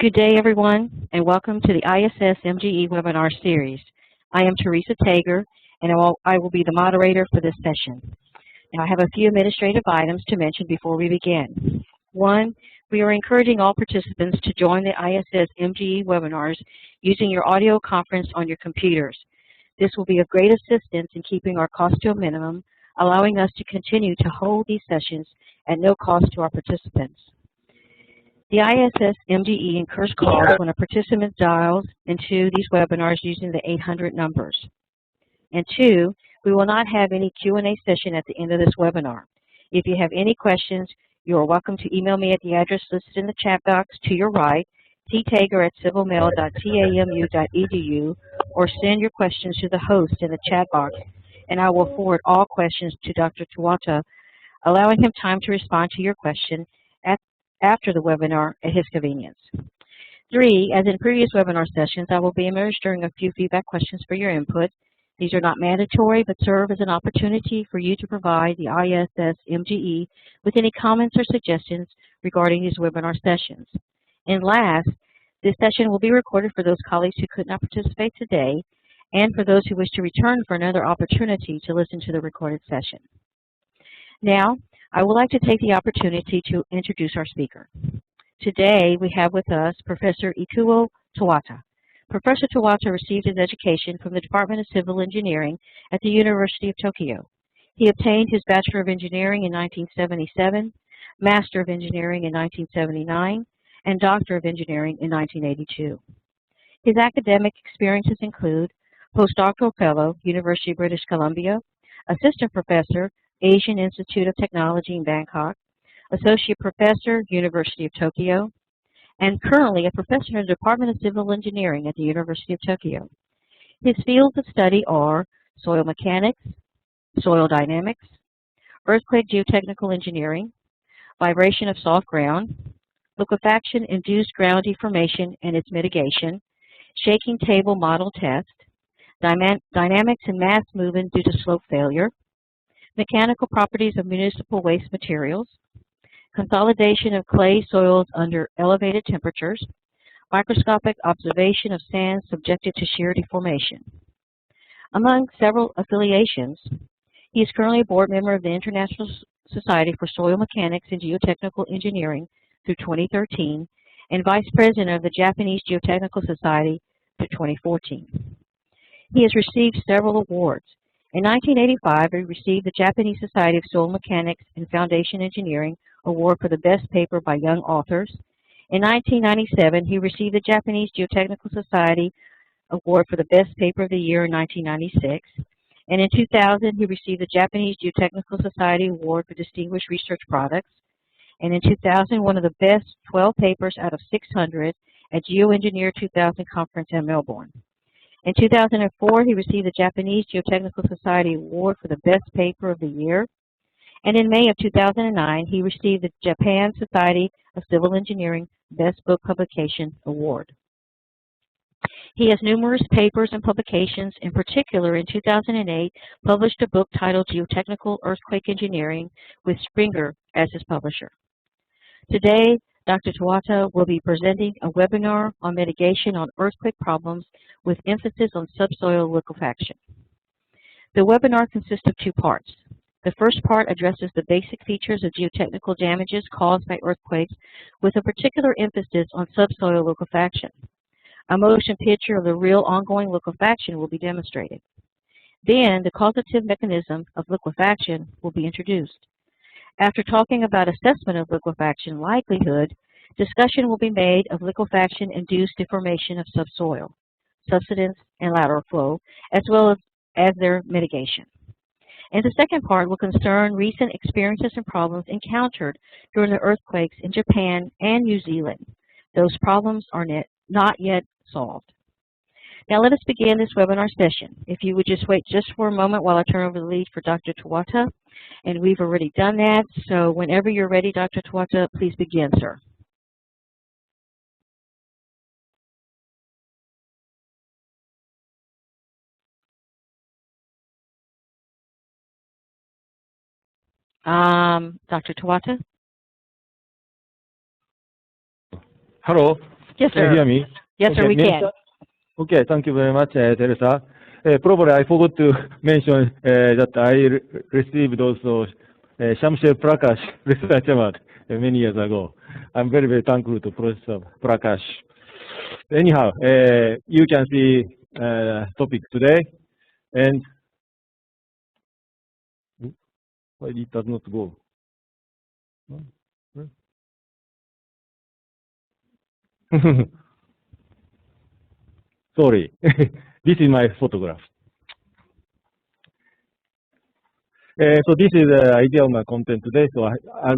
Good day, everyone, and welcome to the ISS MGE webinar series. I am Teresa Tager, and I will be the moderator for this session. Now, I have a few administrative items to mention before we begin. One, we are encouraging all participants to join the ISS MGE webinars using your audio conference on your computers. This will be of great assistance in keeping our cost to a minimum, allowing us to continue to hold these sessions at no cost to our participants. The ISS MGE incurs calls when a participant dials into these webinars using the 800 numbers. And two, we will not have any Q&A session at the end of this webinar. If you have any questions, you are welcome to email me at the address listed in the chat box to your right, ttager@civilmail.tamu.edu, or send your questions to the host in the chat box, and I will forward all questions to Dr. Tuata, allowing him time to respond to your question after the webinar at his convenience. Three, as in previous webinar sessions, I will be administering a few feedback questions for your input. These are not mandatory, but serve as an opportunity for you to provide the ISS MGE with any comments or suggestions regarding these webinar sessions. And last, this session will be recorded for those colleagues who could not participate today and for those who wish to return for another opportunity to listen to the recorded session. Now, I would like to take the opportunity to introduce our speaker. Today, we have with us Professor Ikuo Tawata. Professor Tawata received his education from the Department of Civil Engineering at the University of Tokyo. He obtained his Bachelor of Engineering in 1977, Master of Engineering in 1979, and Doctor of Engineering in 1982. His academic experiences include Postdoctoral Fellow, University of British Columbia, Assistant Professor, Asian Institute of Technology in Bangkok, Associate Professor, University of Tokyo, and currently a professor in the Department of Civil Engineering at the University of Tokyo. His fields of study are soil mechanics, soil dynamics, earthquake geotechnical engineering, vibration of soft ground, liquefaction-induced ground deformation and its mitigation, shaking table model test, dynamics and mass movement due to slope failure, mechanical properties of municipal waste materials, consolidation of clay soils under elevated temperatures, microscopic observation of sands subjected to shear deformation. Among several affiliations, he is currently a board member of the International Society for Soil Mechanics and Geotechnical Engineering through 2013 and vice president of the Japanese Geotechnical Society through 2014. He has received several awards. In 1985, he received the Japanese Society of Soil Mechanics and Foundation Engineering Award for the Best Paper by Young Authors. In 1997, he received the Japanese Geotechnical Society Award for the Best Paper of the Year in 1996. And in 2000, he received the Japanese Geotechnical Society Award for Distinguished Research Products. And in 2000, one of the best 12 papers out of 600 at GeoEngineer 2000 conference in Melbourne. In 2004, he received the Japanese Geotechnical Society Award for the Best Paper of the Year. And in May of 2009, he received the Japan Society of Civil Engineering Best Book Publication Award. He has numerous papers and publications. In particular, in 2008, published a book titled Geotechnical Earthquake Engineering with Springer as his publisher. Today, Dr. Tawata will be presenting a webinar on mitigation on earthquake problems with emphasis on subsoil liquefaction. The webinar consists of two parts. The first part addresses the basic features of geotechnical damages caused by earthquakes with a particular emphasis on subsoil liquefaction. A motion picture of the real ongoing liquefaction will be demonstrated. Then the causative mechanism of liquefaction will be introduced. After talking about assessment of liquefaction likelihood, discussion will be made of liquefaction-induced deformation of subsoil, subsidence, and lateral flow, as well as their mitigation. And the second part will concern recent experiences and problems encountered during the earthquakes in Japan and New Zealand. Those problems are not yet solved. Now let us begin this webinar session. If you would just wait just for a moment while I turn over the lead for Dr. Tawata. And we've already done that, so whenever you're ready, Dr. Tawata, please begin, sir. Dr. Tawata? Hello. Yes, Can you sir. hear me? Yes, sir, we can. Okay, thank you very much, Teresa. Probably I forgot to mention that I received also Shamshir Prakash Research Award many years ago. I'm very, very thankful to Professor Prakash. Anyhow, you can see topic today, and why it does not go? Sorry, this is my photograph. So this is the idea of my content today. So as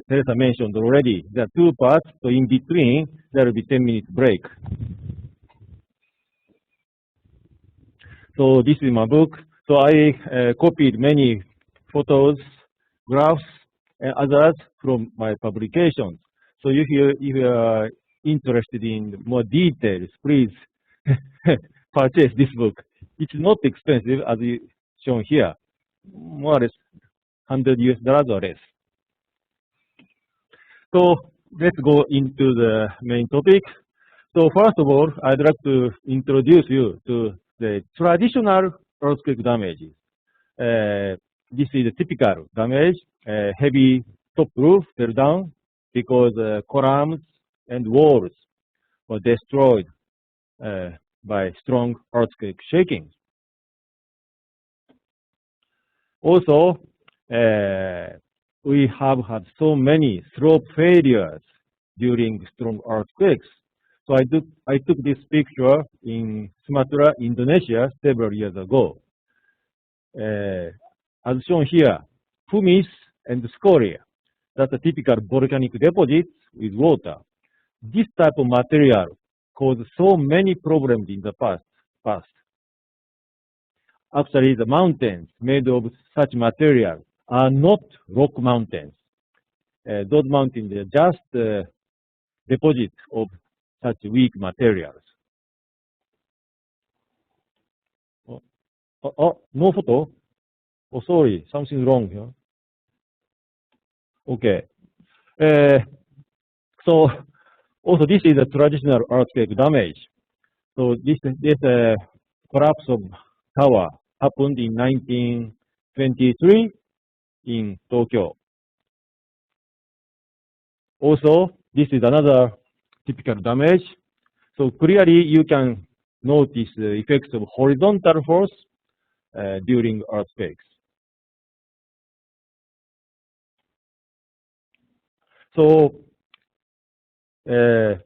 Teresa mentioned already, there are two parts. So in between, there will be 10-minute break. So this is my book. So I copied many photos, graphs, and others from my publications. So if you are interested in more details, please purchase this book. It's not expensive as shown here, more or less $100 or less. So let's go into the main topic. So first of all, I'd like to introduce you to the traditional earthquake damages. This is a typical damage, heavy top roof fell down because columns and walls were destroyed by strong earthquake shaking. Also, we have had so many slope failures during strong earthquakes. So I took this picture in Sumatra, Indonesia, several years ago. As shown here, pumice and scoria, that's a typical volcanic deposits with water. This type of material caused so many problems in the past. Actually, the mountains made of such material are not rock mountains. Those mountains are just deposits of such weak materials. No photo? Oh, sorry, something's wrong here. Okay. So, also this is a traditional earthquake damage. So this collapse of tower happened in 1923 in Tokyo. Also, this is another typical damage. So clearly you can notice the effects of horizontal force during earthquakes. So this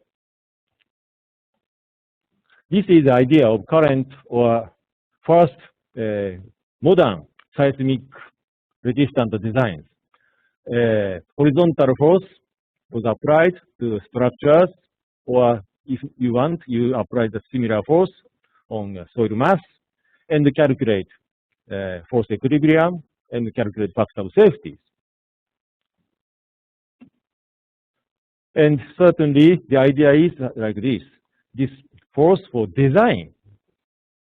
is the idea of current or first modern seismic resistant designs. Horizontal force was applied to structures, or if you want, you apply the similar force on soil mass and calculate force equilibrium and calculate factor of safety. And certainly the idea is like this. This force for design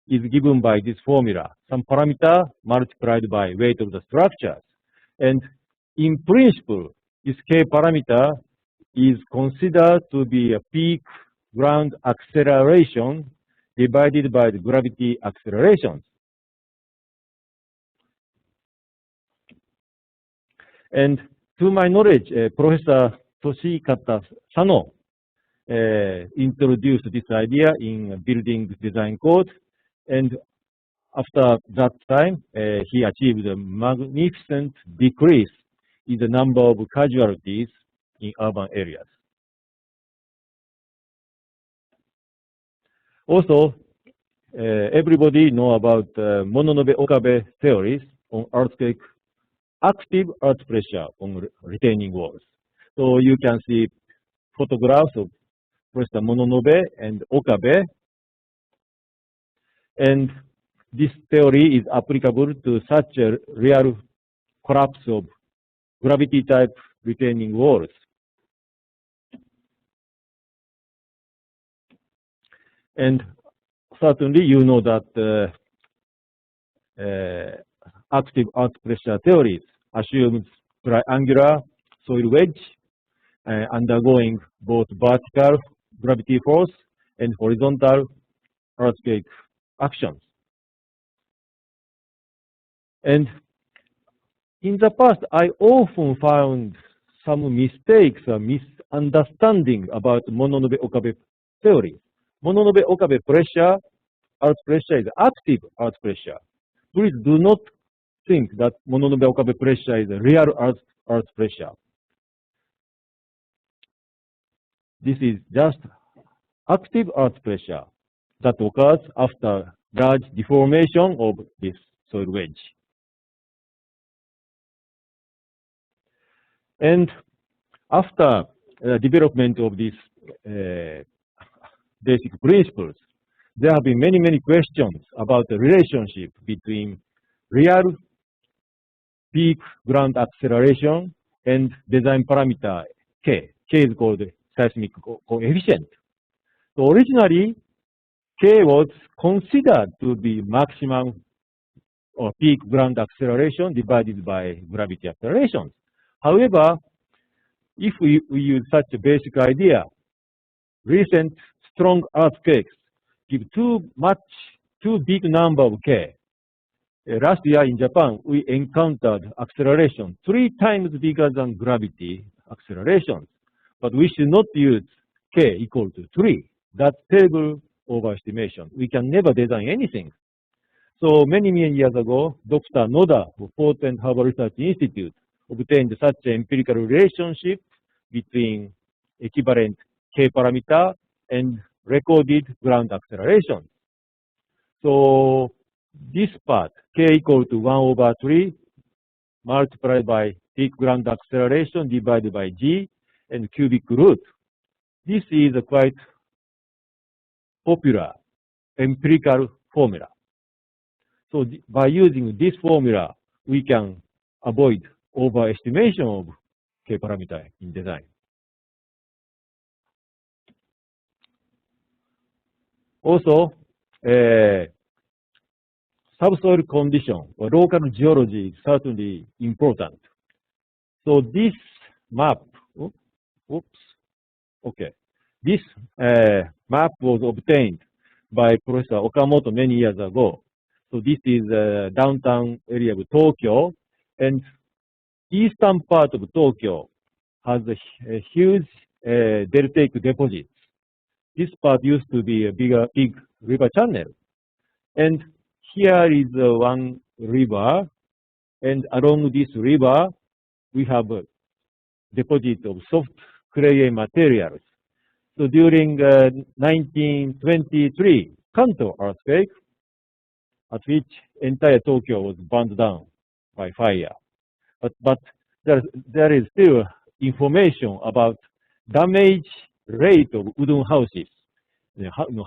is given by this formula, some parameter multiplied by weight of the structures. And in principle, this K parameter is considered to be a peak ground acceleration divided by the gravity accelerations. And to my knowledge, Professor Toshikata Sano introduced this idea in building design code, and after that time, he achieved a magnificent decrease in the number of casualties in urban areas. Also, everybody know about Mononobe-Okabe theories on earthquake, active earth pressure on retaining walls. So you can see photographs of Professor Mononobe and Okabe, and this theory is applicable to such a real collapse of gravity type retaining walls. And certainly you know that active earth pressure theories assumes triangular soil wedge undergoing both vertical gravity force and horizontal earthquake actions. And in the past, I often found some mistakes or misunderstanding about Mononobe-Okabe theory. Mononobe-Okabe pressure, earth pressure is active earth pressure. Please do not think that Mononobe-Okabe pressure is a real earth pressure. This is just active earth pressure that occurs after large deformation of this soil wedge. And after development of these basic principles, there have been many questions about the relationship between real peak ground acceleration and design parameter K. K is called seismic coefficient. So originally, K was considered to be maximum or peak ground acceleration divided by gravity acceleration. However, if we use such a basic idea, recent strong earthquakes give too big number of K. Last year in Japan, we encountered acceleration 3 times bigger than gravity acceleration. But we should not use K equal to 3. That's terrible overestimation. We can never design anything. So many years ago, Dr. Noda of Fort and Harbor Research Institute obtained such an empirical relationship between equivalent K parameter and recorded ground acceleration. So this part, K equal to 1/3 multiplied by peak ground acceleration divided by G and cubic root. This is a quite popular empirical formula. So by using this formula, we can avoid overestimation of K parameter in design. Also, subsoil condition or local geology is certainly important. So this map, this map was obtained by Professor Okamoto many years ago. So this is downtown area of Tokyo, and eastern part of Tokyo has a huge deltaic deposits. This part used to be a big river channel. And here is one river, and along this river, we have a deposit of soft clay materials. So during 1923 Kanto earthquake, at which entire Tokyo was burned down by fire. But there is still information about damage rate of wooden houses.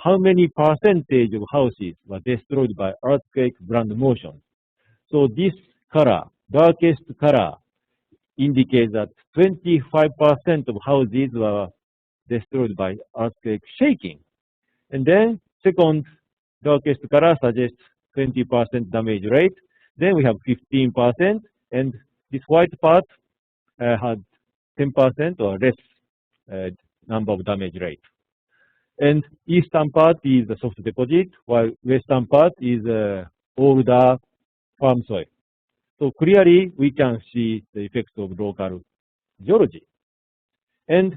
How many percentage of houses were destroyed by earthquake ground motion. So this color, darkest color, indicates that 25% of houses were destroyed by earthquake shaking. And then second darkest color suggests 20% damage rate. Then we have 15%, and this white part had 10% or less number of damage rate. And eastern part is the soft deposit, while western part is older farm soil. So clearly we can see the effects of local geology. And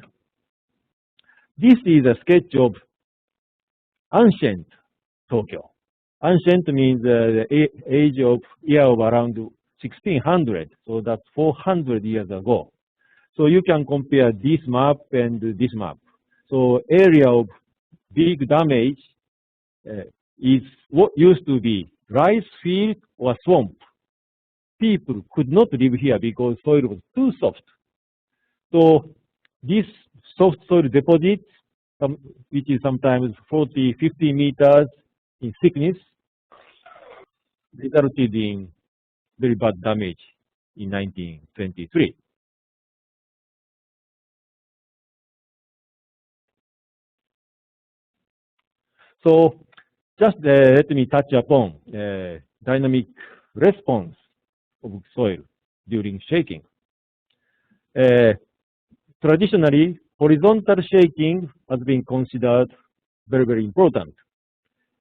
this is a sketch of ancient Tokyo. Ancient means the age of year of around 1600, so that's 400 years ago. So you can compare this map and this map. So area of big damage is what used to be rice field or swamp. People could not live here because soil was too soft. So this soft soil deposit, which is sometimes 40, 50 meters in thickness, resulted in very bad damage in 1923. So just let me touch upon dynamic response of soil during shaking. Traditionally, horizontal shaking has been considered very, very important.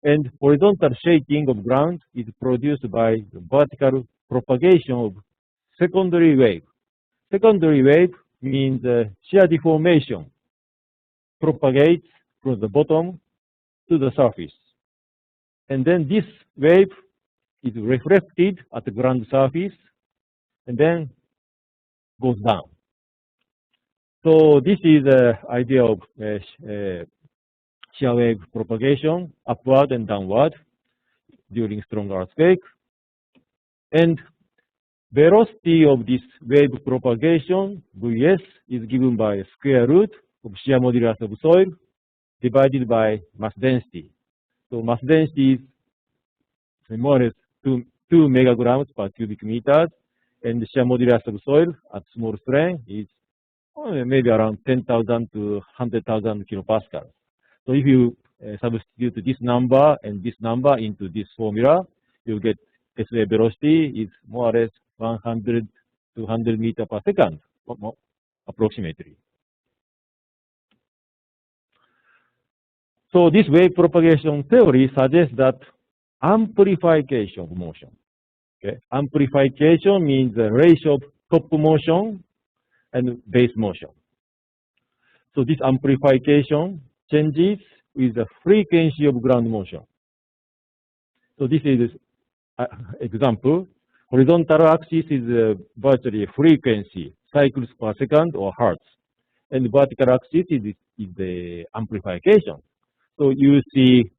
And horizontal shaking of ground is produced by the vertical propagation of secondary wave. Secondary wave means shear deformation propagates from the bottom to the surface. And then this wave is reflected at the ground surface and then goes down. So this is the idea of shear wave propagation upward and downward during strong earthquake. And velocity of this wave propagation, Vs, is given by square root of shear modulus of soil divided by mass density. So mass density is more or less 2 megagrams per cubic meters, and the shear modulus of soil at small strain is maybe around 10,000 to 100,000 kilopascals. So if you substitute this number and this number into this formula, you get S-wave velocity is more or less 100 to 100 meters per second, approximately. So this wave propagation theory suggests that amplification of motion. Okay? Amplification means the ratio of top motion and base motion. So this amplification changes with the frequency of ground motion. So this is example. Horizontal axis is virtually frequency, cycles per second or hertz. And the vertical axis is the amplification. So you see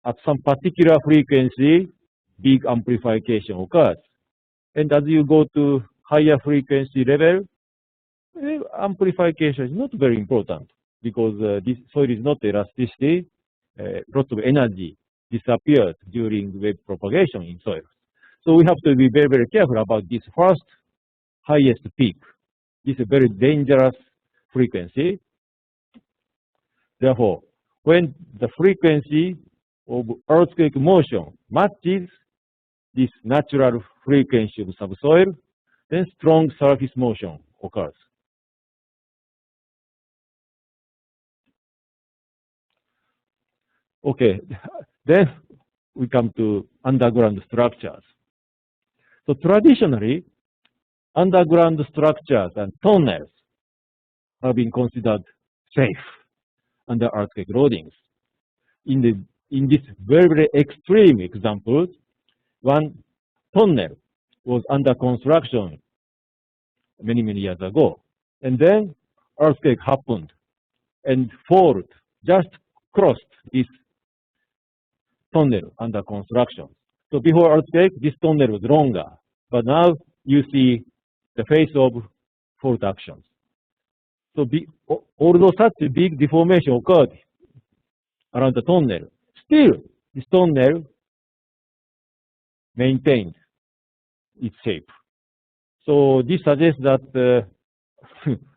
at some particular frequency, big amplification occurs. And as you go to higher frequency level, amplification is not very important because this soil is not elasticity. Lots of energy disappears during wave propagation in soil. So we have to be very, very careful about this first highest peak. This is a very dangerous frequency. Therefore, when the frequency of earthquake motion matches this natural frequency of subsoil, then strong surface motion occurs. Okay, then we come to underground structures. So traditionally, underground structures and tunnels have been considered safe under earthquake loadings. In this very, very extreme example, one tunnel was under construction many, many years ago. And then earthquake happened and fault just crossed this tunnel under construction. So before earthquake, this tunnel was longer, but now you see the face of fault actions. So although such a big deformation occurred around the tunnel, still this tunnel maintained its shape. So this suggests that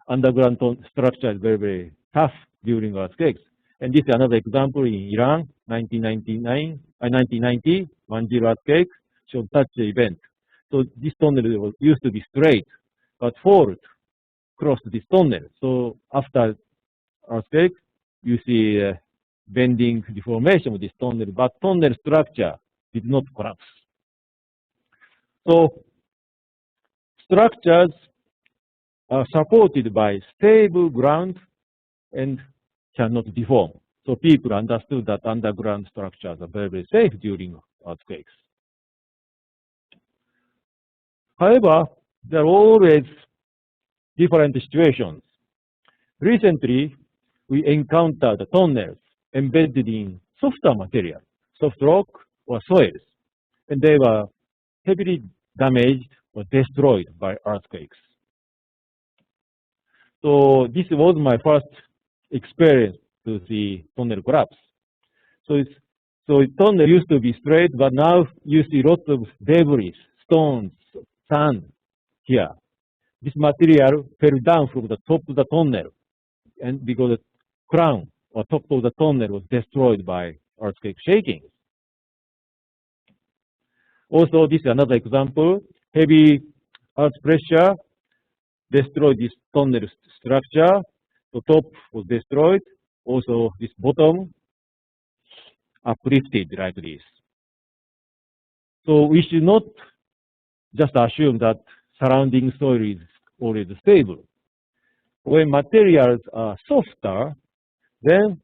underground structure is very, very tough during earthquakes. And this is another example in Iran, 1990, 1-0 earthquake showed such an event. So this tunnel used to be straight, but fault crossed this tunnel. So after earthquake, you see bending deformation of this tunnel, but tunnel structure did not collapse. So structures are supported by stable ground and cannot deform. So people understood that underground structures are very, very safe during earthquakes. However, there are always different situations. Recently, we encountered tunnels embedded in softer material, soft rock or soils, and they were heavily damaged or destroyed by earthquakes. So this was my first experience to see tunnel collapse. So tunnel used to be straight, but now you see lots of debris, stones, sand here. This material fell down from the top of the tunnel, and because the crown or top of the tunnel was destroyed by earthquake shaking. Also, this is another example. Heavy earth pressure destroyed this tunnel structure. The top was destroyed. Also, this bottom uplifted like this. So we should not just assume that surrounding soil is always stable. When materials are softer, then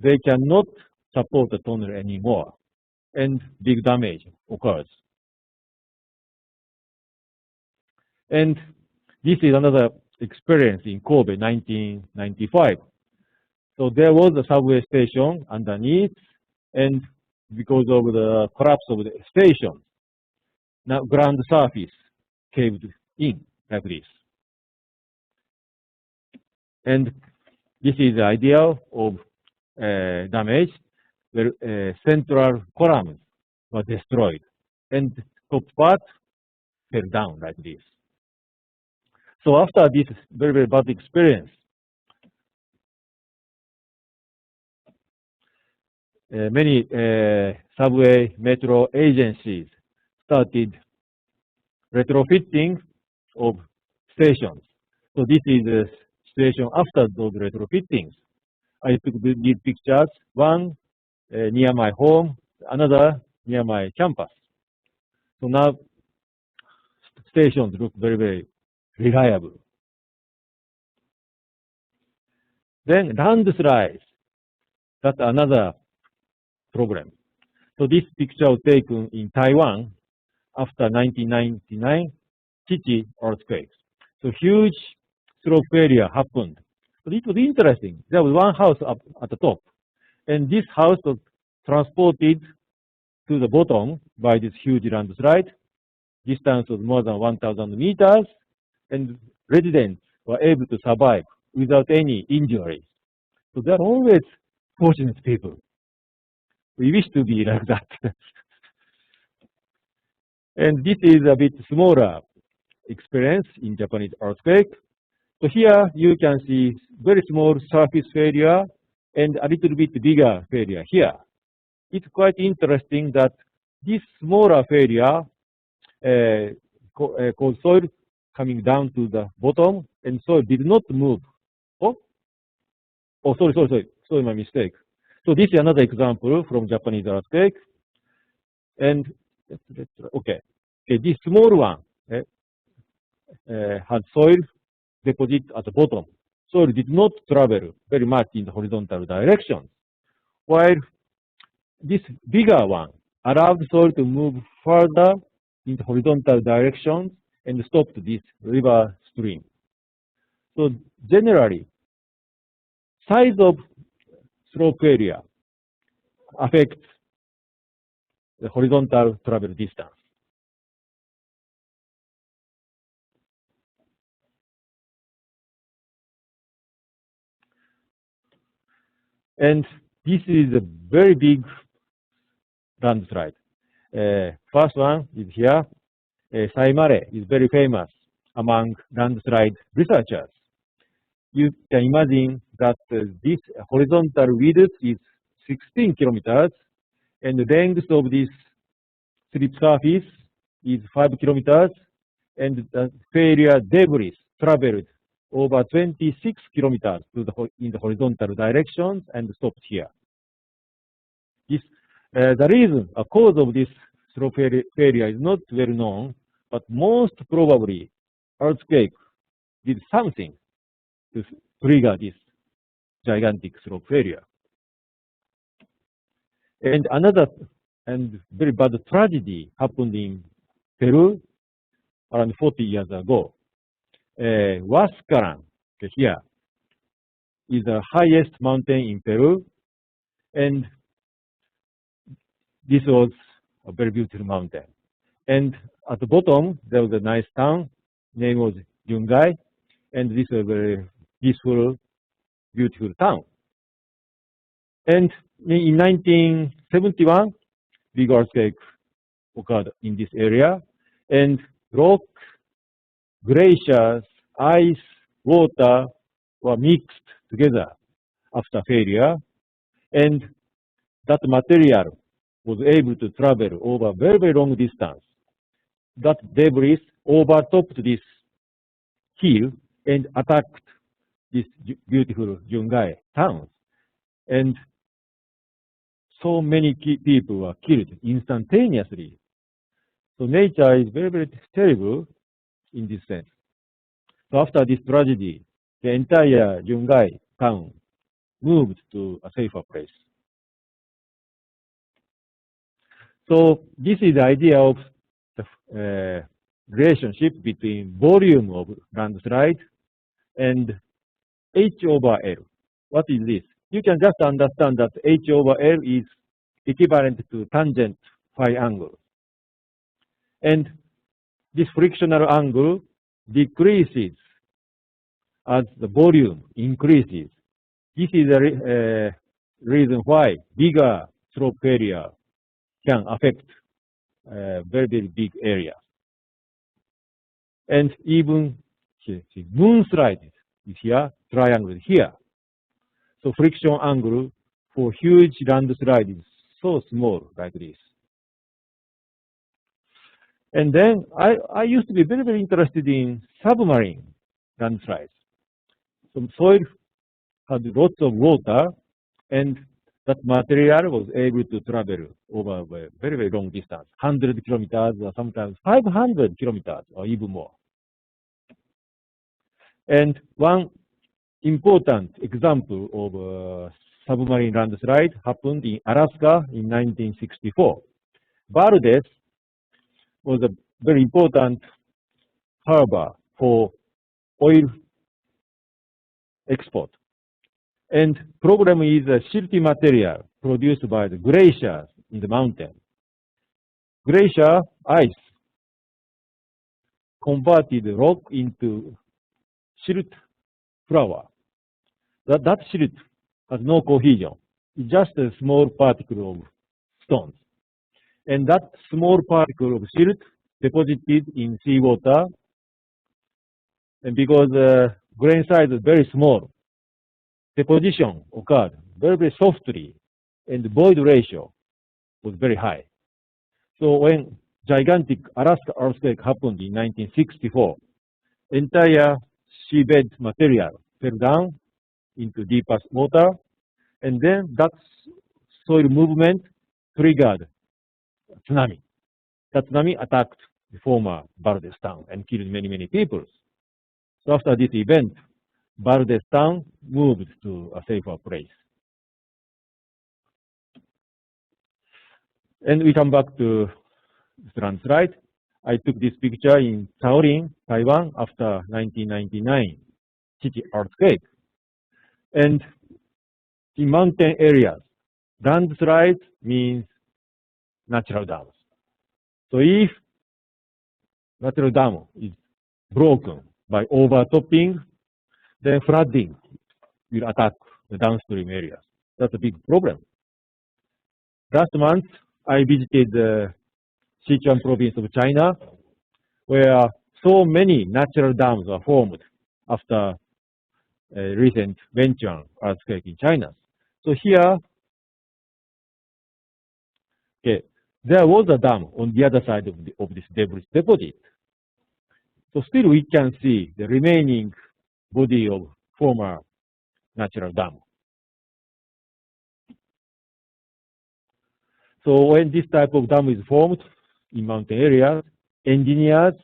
they cannot support the tunnel anymore, and big damage occurs. And this is another experience in Kobe, 1995. So there was a subway station underneath, and because of the collapse of the station, now ground surface caved in like this. And this is the idea of damage where central columns were destroyed and top part fell down like this. So after this very, very bad experience, many subway metro agencies started retrofitting of stations. So this is the situation after those retrofittings. I took these pictures, one near my home, another near my campus. So now stations look very, very reliable. Then landslides, that's another problem. So this picture was taken in Taiwan after 1999 Chichi earthquake. So huge slope failure happened. But it was interesting. There was one house up at the top, and this house was transported to the bottom by this huge landslide. Distance was more than 1,000 meters, and residents were able to survive without any injuries. So they are always fortunate people. We wish to be like that. And this is a bit smaller experience in Japanese earthquake. So here you can see very small surface failure and a little bit bigger failure here. It's quite interesting that this smaller failure caused soil coming down to the bottom, and soil did not move. Sorry, my mistake. So this is another example from Japanese earthquake. And okay, this small one had soil deposit at the bottom. Soil did not travel very much in the horizontal direction, while this bigger one allowed soil to move further in the horizontal direction and stopped this river stream. So generally, size of slope area affects the horizontal travel distance. And this is a very big landslide. First one is here. Saimare is very famous among landslide researchers. You can imagine that this horizontal width is 16 kilometers, and the length of this slip surface is 5 kilometers, and the failure debris traveled over 26 kilometers in the horizontal direction and stopped here. This, the reason, a cause of this slope failure is not well known, but most probably earthquake did something to trigger this gigantic slope failure. And another and very bad tragedy happened in Peru around 40 years ago. Huascaran here is the highest mountain in Peru, and this was a very beautiful mountain. And at the bottom, there was a nice town, name was Yungay, and this was a very peaceful, beautiful town. And in 1971, big earthquake occurred in this area, and rock, glaciers, ice, water were mixed together after failure, and that material was able to travel over very, very long distance. That debris overtopped this hill and attacked these beautiful Jungai towns. And so many people were killed instantaneously. So nature is very, very terrible in this sense. So after this tragedy, the entire Jungai town moved to a safer place. So this is the idea of the relationship between volume of landslide and H over L. What is this? You can just understand that H over L is equivalent to tangent phi angle. And this frictional angle decreases as the volume increases. This is the reason why bigger slope area can affect very, very big area. And even moonslide is here, triangle is here. So friction angle for huge landslide is so small like this. And then I used to be very, very interested in submarine landslides. Some soil had lots of water, and that material was able to travel over a very, very long distance, 100 kilometers or sometimes 500 kilometers or even more. And one important example of submarine landslide happened in Alaska in 1964. Valdez was a very important harbor for oil export. And problem is a silty material produced by the glaciers in the mountain. Glacier ice converted rock into silt flour. That silt has no cohesion. It's just a small particle of stones. And that small particle of silt deposited in seawater, and because the grain size is very small, deposition occurred very, very softly, and the void ratio was very high. So when gigantic Alaska earthquake happened in 1964, entire seabed material fell down into deepest water, and then that soil movement triggered a tsunami. That tsunami attacked the former Valdez town and killed many, many people. So after this event, Valdez town moved to a safer place. And we come back to this landslide. I took this picture in Shaolin, Taiwan, after 1999 city earthquake. And in mountain areas, landslide means natural dams. So if natural dam is broken by overtopping, then flooding will attack the downstream areas. That's a big problem. Last month, I visited the Sichuan province of China, where so many natural dams are formed after a recent Wenchuan earthquake in China. So here, okay, there was a dam on the other side of this debris deposit. So still we can see the remaining body of former natural dam. So when this type of dam is formed in mountain areas, engineers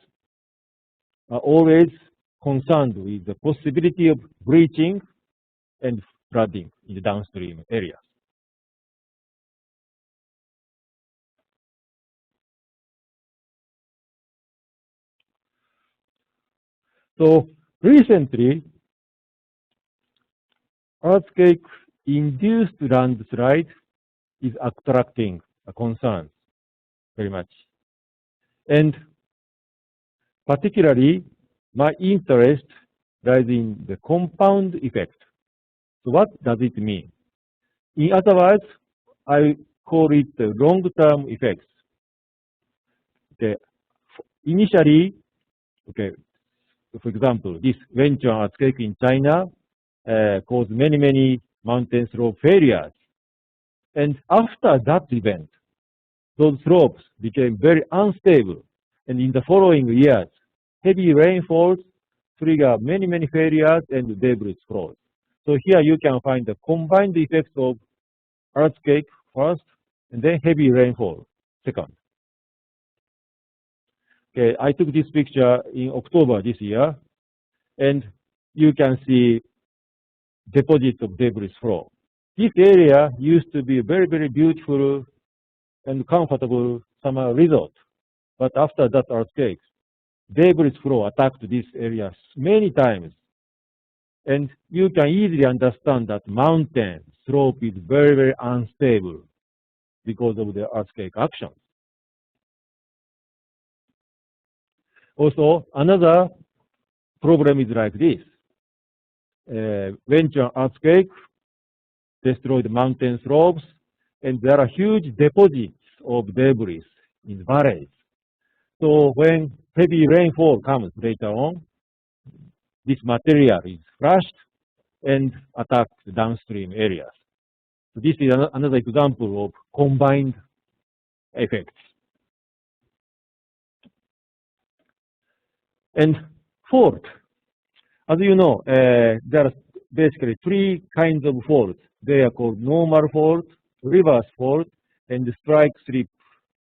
are always concerned with the possibility of breaching and flooding in the downstream areas. So recently, earthquake-induced landslide is attracting a concern very much. And particularly, my interest lies in the compound effect. So what does it mean? In other words, I call it the long-term effects. Okay. Initially, okay, for example, this Wenchuan earthquake in China caused many, many mountain slope failures. And after that event, those slopes became very unstable. And in the following years, heavy rainfalls trigger many failures and debris flows. So here you can find the combined effects of earthquake first and then heavy rainfall second. Okay, I took this picture in October this year, and you can see deposits of debris flow. This area used to be a very beautiful and comfortable summer resort. But after that earthquake, debris flow attacked this area many times. And you can easily understand that mountain slope is very unstable because of the earthquake action. Also, another problem is like this. When earthquake destroyed mountain slopes, and there are huge deposits of debris in valleys. So when heavy rainfall comes later on, this material is flushed and attacks the downstream areas. So this is another example of combined effects. And fault. As you know, there are basically three kinds of faults. They are called normal fault, reverse fault, and strike slip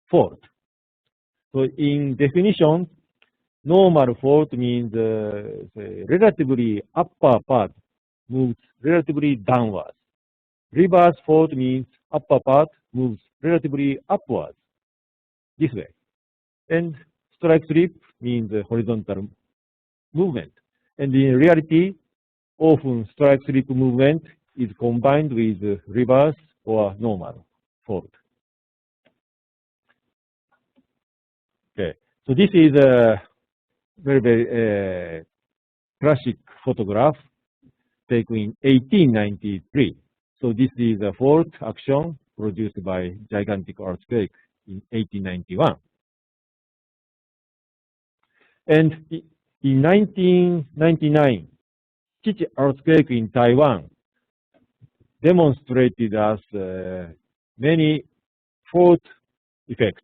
fault. So in definition, normal fault means relatively upper part moves relatively downwards. Reverse fault means upper part moves relatively upwards, this way. And strike slip means horizontal movement. And in reality, often strike slip movement is combined with reverse or normal fault. Okay, so this is a very classic photograph taken in 1893. So this is a fault action produced by gigantic earthquake in 1891. And in 1999, Chichi earthquake in Taiwan demonstrated us many fault effects.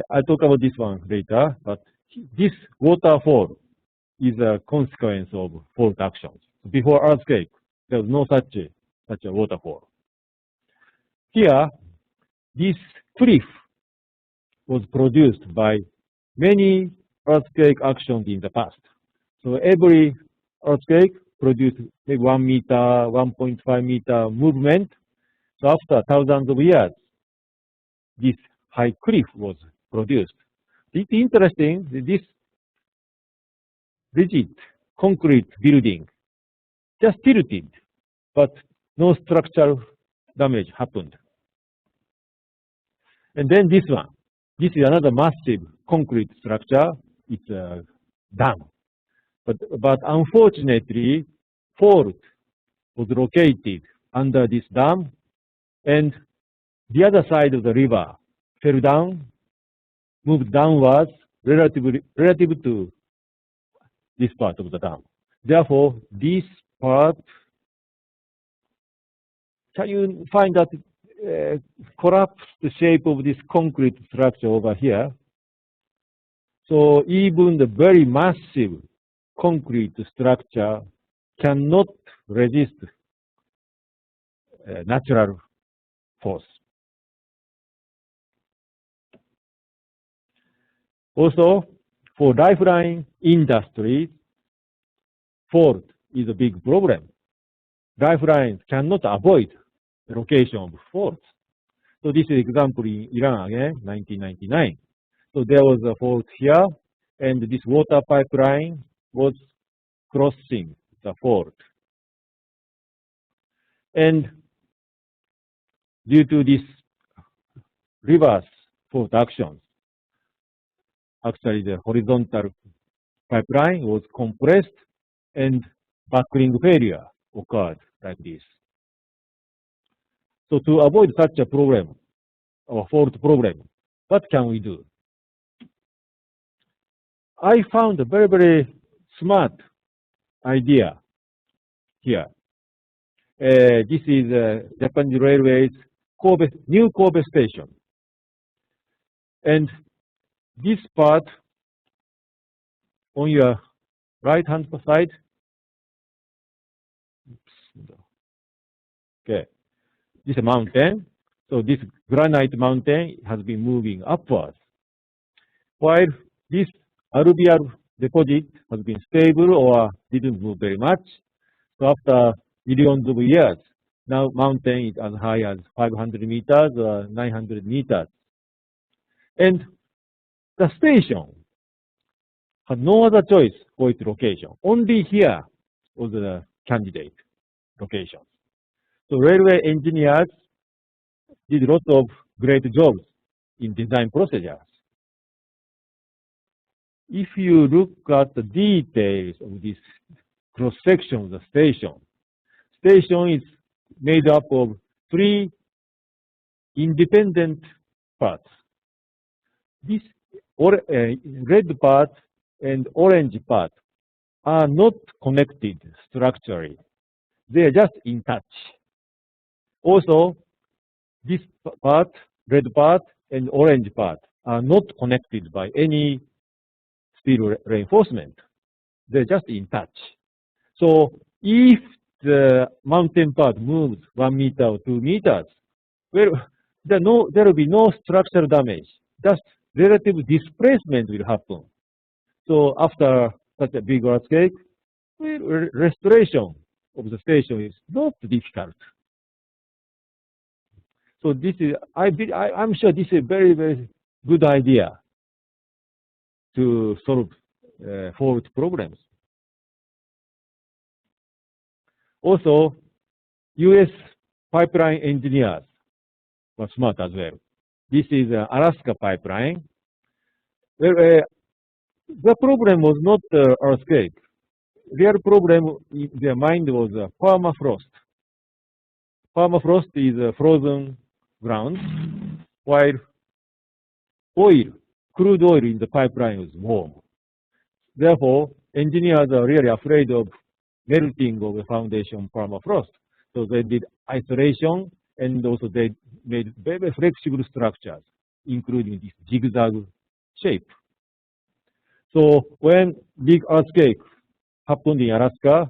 I'll talk about this one later, but this waterfall is a consequence of fault actions. Before earthquake, there was no such a waterfall. Here, this cliff was produced by many earthquake actions in the past. So every earthquake produced maybe 1 meter, 1.5 meter movement. So after thousands of years, this high cliff was produced. It's interesting, this rigid concrete building just tilted, but no structural damage happened. And then this one. This is another massive concrete structure. It's a dam. But unfortunately, fault was located under this dam, and the other side of the river fell down, moved downwards relative to this part of the dam. Therefore, this part, can you find that collapsed the shape of this concrete structure over here? So even the very massive concrete structure cannot resist natural force. Also, for lifeline industries, fault is a big problem. Lifelines cannot avoid the location of faults. So this is example in Iran again, 1999. So there was a fault here, and this water pipeline was crossing the fault. And due to this reverse fault actions, actually the horizontal pipeline was compressed and buckling failure occurred like this. So to avoid such a problem, or fault problem, what can we do? I found a very smart idea here. This is Japanese Railways new Kobe station. And this part on your right-hand side, okay, this is a mountain. So this granite mountain has been moving upwards, while this alluvial deposit has been stable or didn't move very much. So after millions of years, now mountain is as high as 500 meters or 900 meters. And the station had no other choice for its location. Only here was the candidate location. So railway engineers did lots of great jobs in design procedures. If you look at the details of this cross-section of the station is made up of three independent parts. This red part and orange part are not connected structurally. They are just in touch. Also, this part, red part and orange part, are not connected by any steel reinforcement. They're just in touch. So if the mountain part moves 1 meter or 2 meters, well, there will be no structural damage. Just relative displacement will happen. So after such a big earthquake, well, restoration of the station is not difficult. So this is, I'm sure this is a very, very good idea to solve fault problems. Also, US pipeline engineers were smart as well. This is an Alaska pipeline. Well, the problem was not earthquake. Real problem in their mind was permafrost. Permafrost is frozen ground, while crude oil in the pipeline is warm. Therefore, engineers are really afraid of melting of the foundation permafrost. So they did isolation, and also they made very flexible structures, including this zigzag shape. So when big earthquake happened in Alaska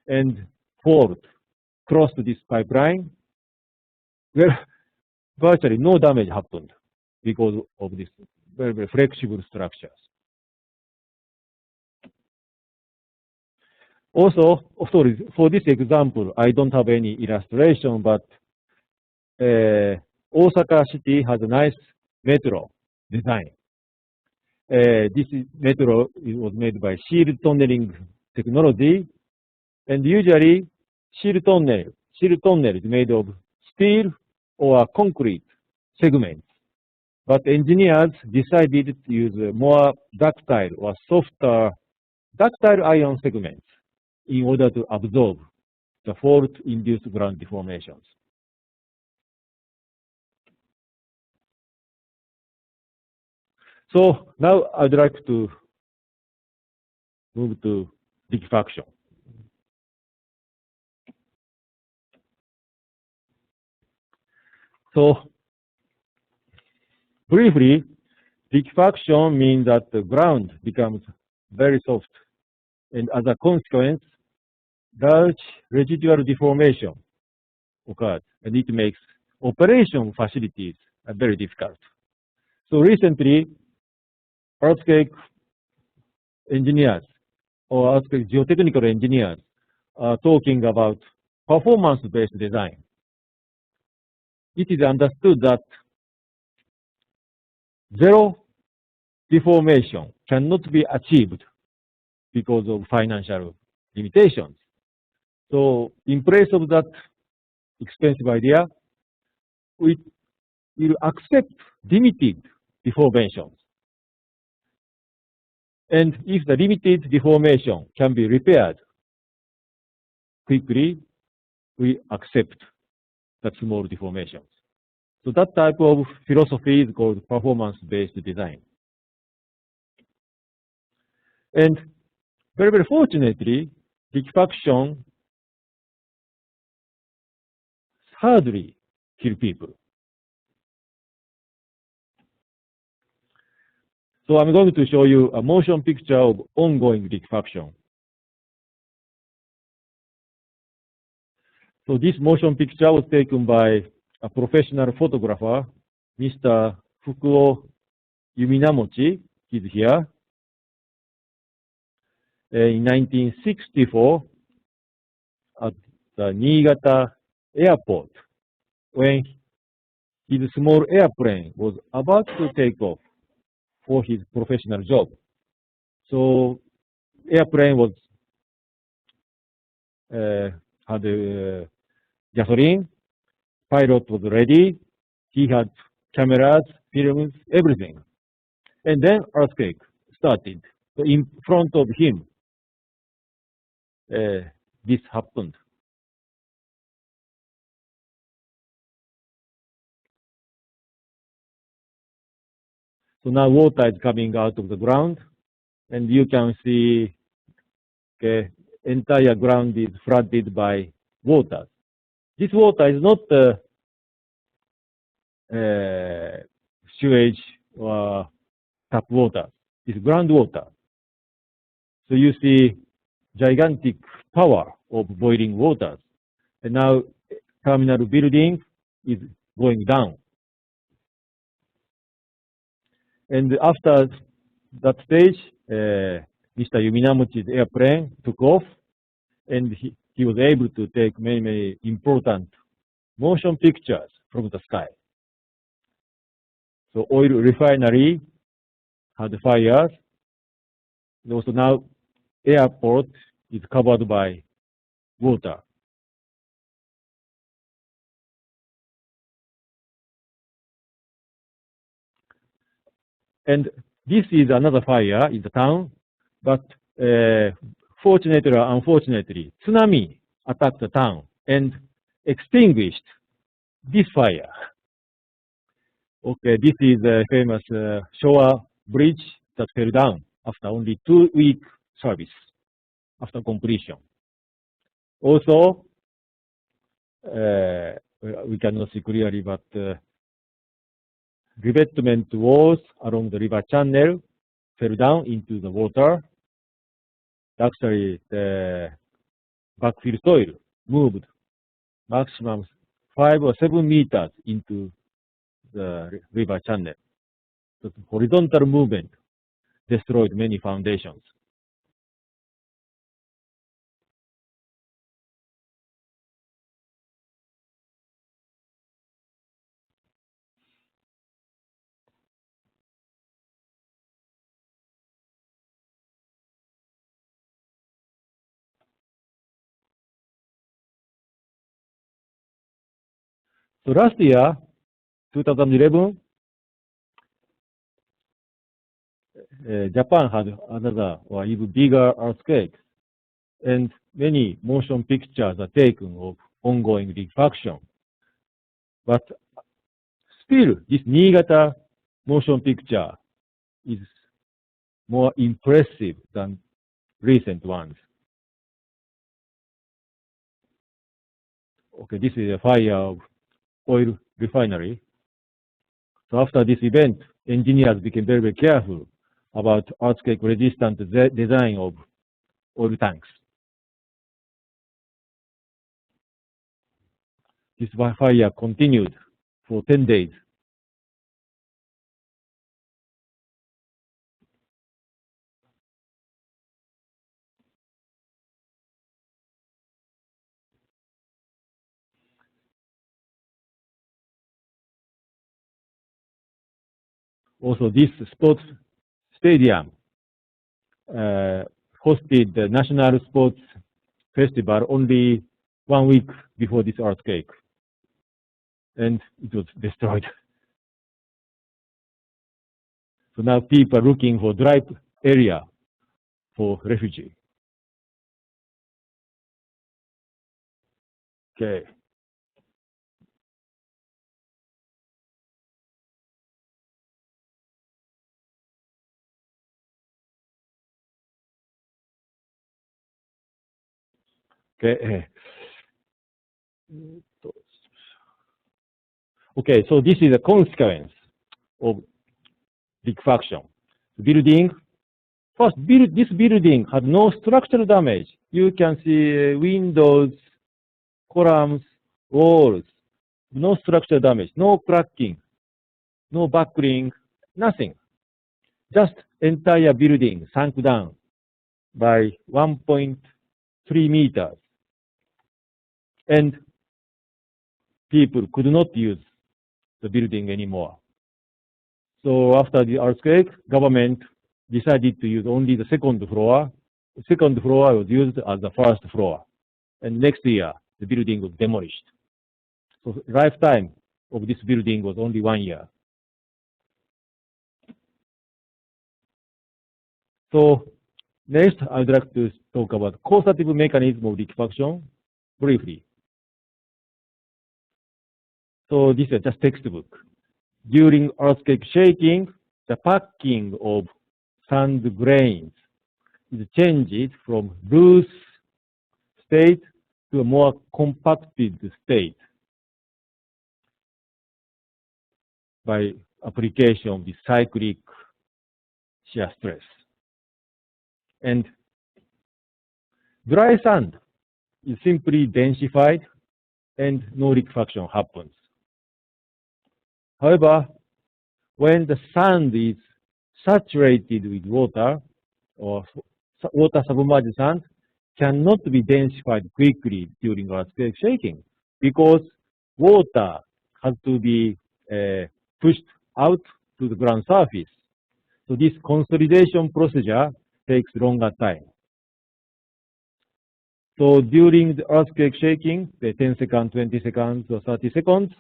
and fault crossed this pipeline, well, virtually no damage happened because of this very, very flexible structures. Also, sorry, for this example, I don't have any illustration, but Osaka City has a nice metro design. This metro was made by shield tunneling technology, and usually shield tunnel is made of steel or concrete segments. But engineers decided to use more ductile or softer ductile iron segments in order to absorb the fault-induced ground deformations. So now I'd like to move to liquefaction. So briefly, liquefaction means that the ground becomes very soft, and as a consequence, large residual deformation occurs, and it makes operation facilities very difficult. So recently, earthquake engineers or earthquake geotechnical engineers are talking about performance-based design. It is understood that zero deformation cannot be achieved because of financial limitations. So in place of that expensive idea, we will accept limited deformations. And if the limited deformation can be repaired quickly, we accept that small deformations. So that type of philosophy is called performance-based design. And very, very fortunately, liquefaction hardly kill people. So I'm going to show you a motion picture of ongoing liquefaction. So this motion picture was taken by a professional photographer, Mr. Fukuo Yuminamochi. He's here. In 1964, at the Niigata airport, when his small airplane was about to take off for his professional job. So airplane was had gasoline, pilot was ready, he had cameras, films, everything. And then earthquake started. So in front of him, this happened. So now water is coming out of the ground, and you can see the entire ground is flooded by water. This water is not sewage or tap water. It's groundwater. So you see gigantic power of boiling waters. And now terminal building is going down. And after that stage, Mr. Yuminamochi's airplane took off, and he was able to take many, many important motion pictures from the sky. So oil refinery had fires. And also now airport is covered by water. And this is another fire in the town, but fortunately or unfortunately, tsunami attacked the town and extinguished this fire. Okay, this is a famous Showa bridge that fell down after only 2-week service after completion. Also, we cannot see clearly, but revetment walls along the river channel fell down into the water. Actually, the backfill soil moved maximum 5 or 7 meters into the river channel. So horizontal movement destroyed many foundations. So last year, 2011, Japan had another or even bigger earthquake, and many motion pictures are taken of ongoing liquefaction. But still, this Niigata motion picture is more impressive than recent ones. Okay, this is a fire of oil refinery. So after this event, engineers became very, very careful about earthquake-resistant design of oil tanks. This fire continued for 10 days. Also, this sports stadium hosted the National Sports Festival only 1 week before this earthquake, and it was destroyed. So now people are looking for dry area for refugee. Okay. Okay. Okay, so this is a consequence of liquefaction. building. First, this building had no structural damage. You can see windows, columns, walls, no structural damage, no cracking, no buckling, nothing. Just entire building sank down by 1.3 meters. And people could not use the building anymore. So after the earthquake, government decided to use only the second floor. The second floor was used as the first floor. And next year, the building was demolished. So lifetime of this building was only 1 year. So next, I'd like to talk about causative mechanism of liquefaction briefly. So this is just textbook. During earthquake shaking, the packing of sand grains is changed from loose state to a more compacted state by application of the cyclic shear stress. And dry sand is simply densified and no liquefaction happens. However, when the sand is saturated with water, or water submerged sand cannot be densified quickly during earthquake shaking because water has to be pushed out to the ground surface. So this consolidation procedure takes longer time. So during the earthquake shaking, the 10 seconds, 20 seconds, or 30 seconds,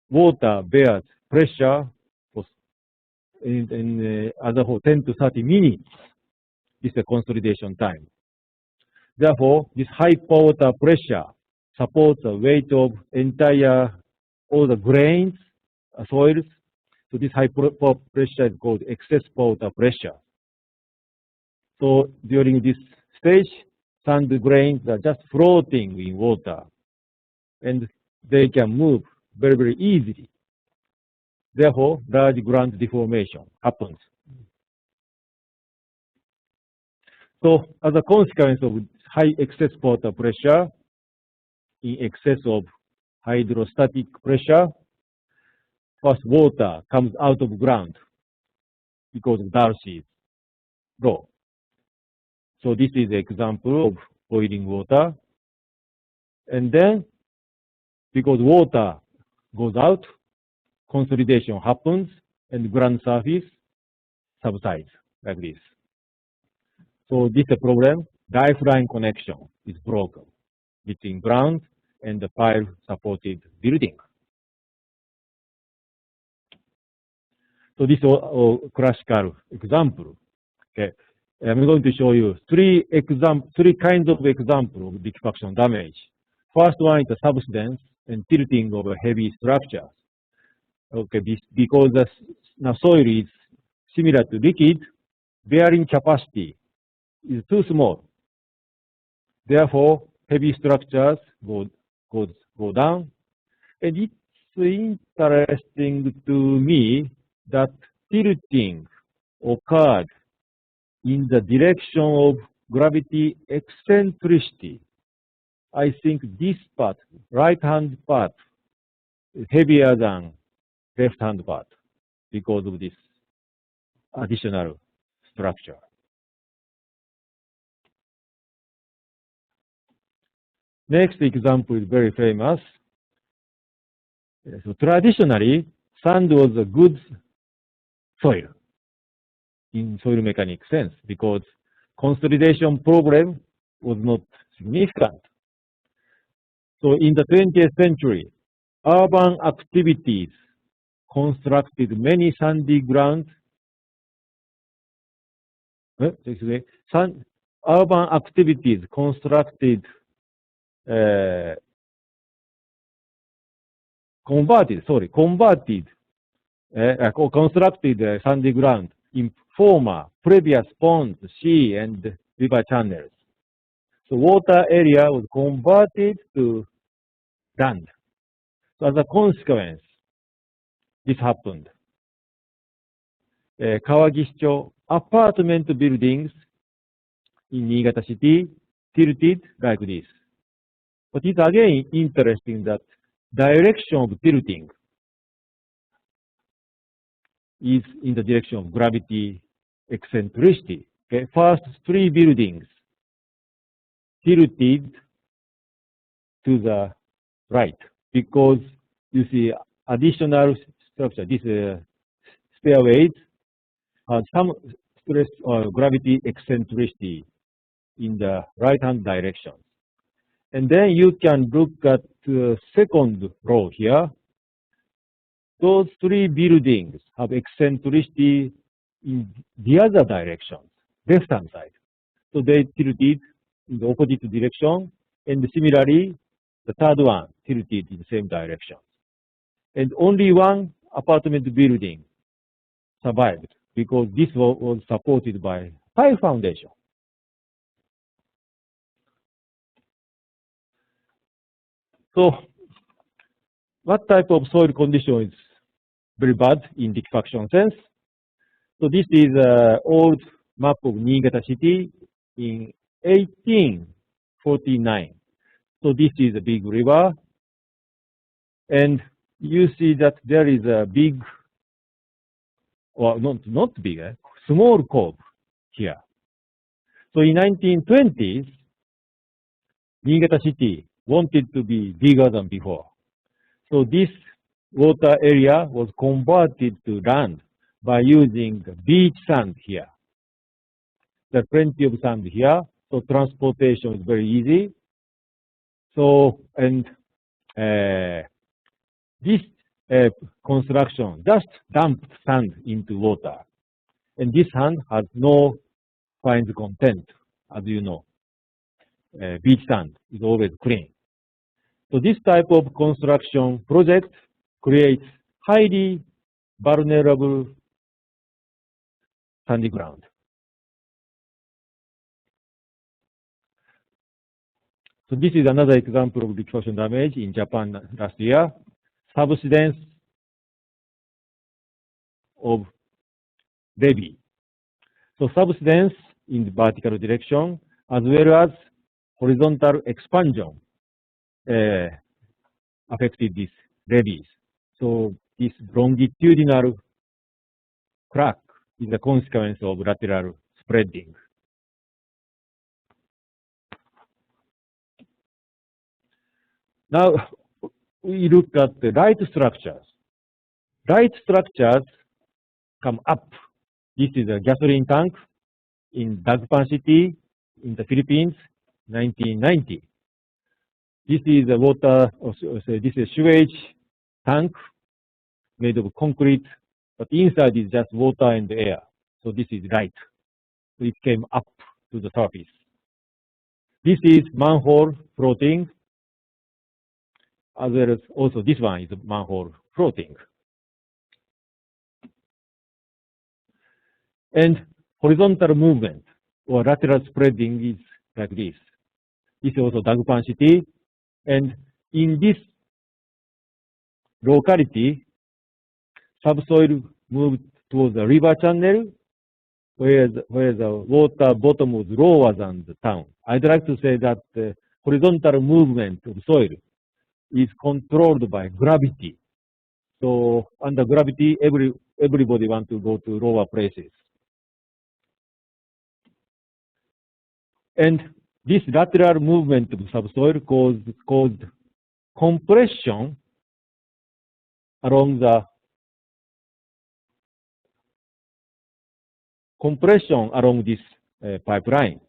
water bears pressure as a whole 10 to 30 minutes. This is the consolidation time. Therefore, this high water pressure supports the weight of all the grains, soils. So this high pressure is called excess water pressure. So during this stage, sand grains are just floating in water, and they can move very, very easily. Therefore, large ground deformation happens. So, as a consequence of high excess water pressure in excess of hydrostatic pressure, first water comes out of ground because of Darcy's law. So this is an example of boiling water. And then, because water goes out, consolidation happens, and ground surface subsides like this. So this is a problem. Lifeline connection is broken between ground and the pile-supported building. So this is a classical example. Okay, I'm going to show you three kinds of examples of liquefaction damage. First one is the subsidence and tilting of a heavy structure. Okay, because the soil is similar to liquid, bearing capacity is too small. Therefore, heavy structures go down. And it's interesting to me that tilting occurred in the direction of gravity eccentricity. I think this part, right-hand part, is heavier than left-hand part because of this additional structure. Next example is very famous. So traditionally, sand was a good soil in soil mechanics sense because consolidation problem was not significant. So in the 20th century, urban activities constructed many sandy grounds. Urban activities constructed constructed sandy ground in previous ponds, sea, and river channels. So water area was converted to land. So as a consequence, this happened. 川岸町 apartment buildings in Niigata city tilted like this. But it's again interesting that direction of tilting is in the direction of gravity eccentricity. Okay, first three buildings tilted to the right because you see additional structure. This stairways have some stress or gravity eccentricity in the right-hand direction. And then you can look at the second row here. Those three buildings have eccentricity in the other direction, left-hand side. So they tilted in the opposite direction, and similarly, the third one tilted in the same direction. And only one apartment building survived because this was supported by high foundation. So, what type of soil condition is very bad in liquefaction sense? So this is an old map of Niigata city in 1849. So this is a big river, and you see that there is a big, or not big, small cove here. So in 1920s, Niigata city wanted to be bigger than before. So this water area was converted to land by using beach sand here. There's plenty of sand here, so transportation is very easy. So, and this construction just dumped sand into water. And this sand has no fines content, as you know. Beach sand is always clean. So this type of construction project creates highly vulnerable sandy ground. So this is another example of liquefaction damage in Japan last year. Subsidence of levee. So subsidence in the vertical direction as well as horizontal expansion affected these levees. So this longitudinal crack is a consequence of lateral spreading. Now we look at the light structures. Light structures come up. This is a gasoline tank in Dagpan City in the Philippines, 1990. This is a water, this is a sewage tank made of concrete, but inside is just water and air. So this is light. So it came up to the surface. This is manhole floating, as well as also this one is manhole floating. And horizontal movement or lateral spreading is like this. This is also Dagpan City. And in this locality, subsoil moved towards the river channel where the water bottom was lower than the town. I'd like to say that the horizontal movement of soil is controlled by gravity. So under gravity, everybody wants to go to lower places. And this lateral movement of subsoil caused compression along this pipeline.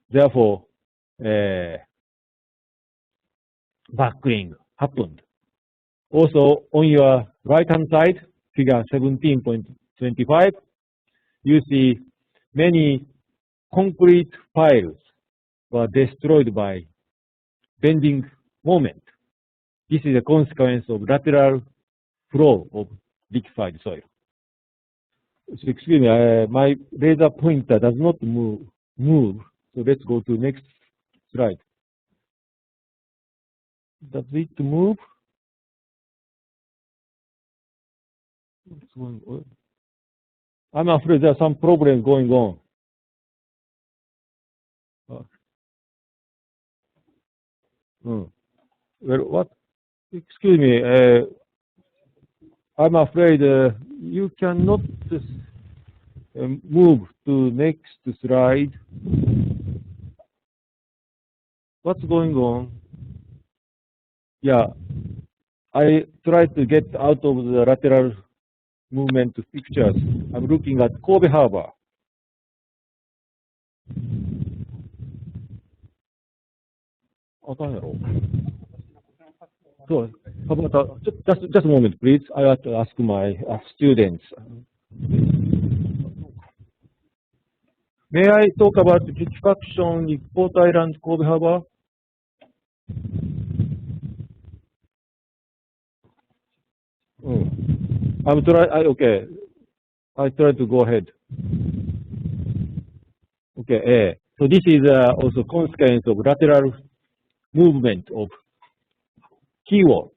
Therefore, buckling happened. Also, on your right-hand side, figure 17.25, you see many concrete piles were destroyed by bending moment. This is a consequence of lateral flow of liquefied soil. So excuse me, my laser pointer does not move. So let's go to next slide. Does it move? What's going on? I'm afraid there are some problems going on. Well, what? Excuse me. I'm afraid you cannot move to next slide. What's going on? Yeah, I tried to get out of the lateral movement pictures. I'm looking at Kobe Harbor. So, how about, just a moment, please. I have to ask my students. May I talk about liquefaction in Port Island, Kobe Harbor? Okay. I try to go ahead. Okay. So this is also consequence of lateral movement of keywall.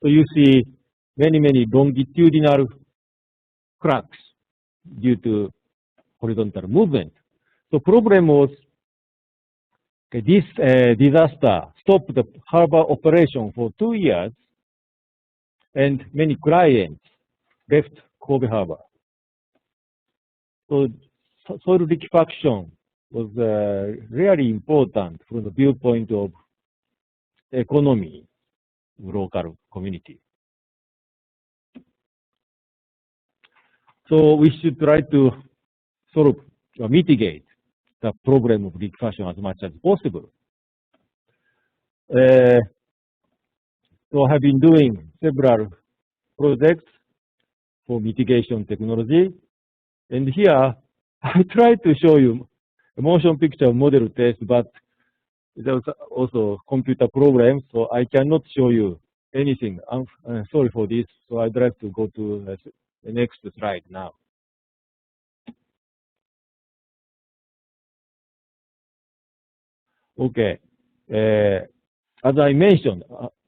So you see many longitudinal cracks due to horizontal movement. So problem was this disaster stopped the harbor operation for 2 years, and many clients left Kobe Harbor. So soil liquefaction was really important from the viewpoint of economy of local community. So we should try to solve or mitigate the problem of liquefaction as much as possible. So I have been doing several projects for mitigation technology. And here, I tried to show you a motion picture model test, but there was also computer problem, so I cannot show you anything. I'm sorry for this, so I'd like to go to the next slide now. Okay. As I mentioned,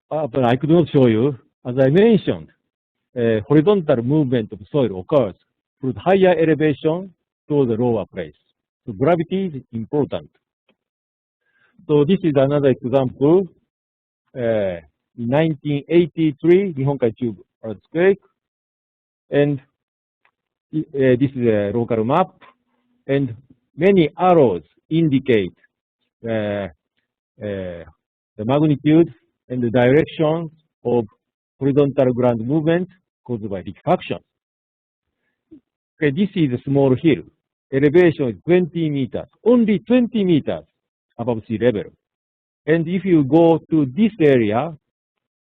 but I could not show you, as I mentioned, horizontal movement of soil occurs through higher elevation to the lower place. So gravity is important. So this is another example. In 1983, Nihonkai Tube earthquake. And this is a local map. And many arrows indicate the magnitude and the direction of horizontal ground movement caused by liquefaction. Okay, this is a small hill. Elevation is 20 meters, only 20 meters above sea level. And if you go to this area,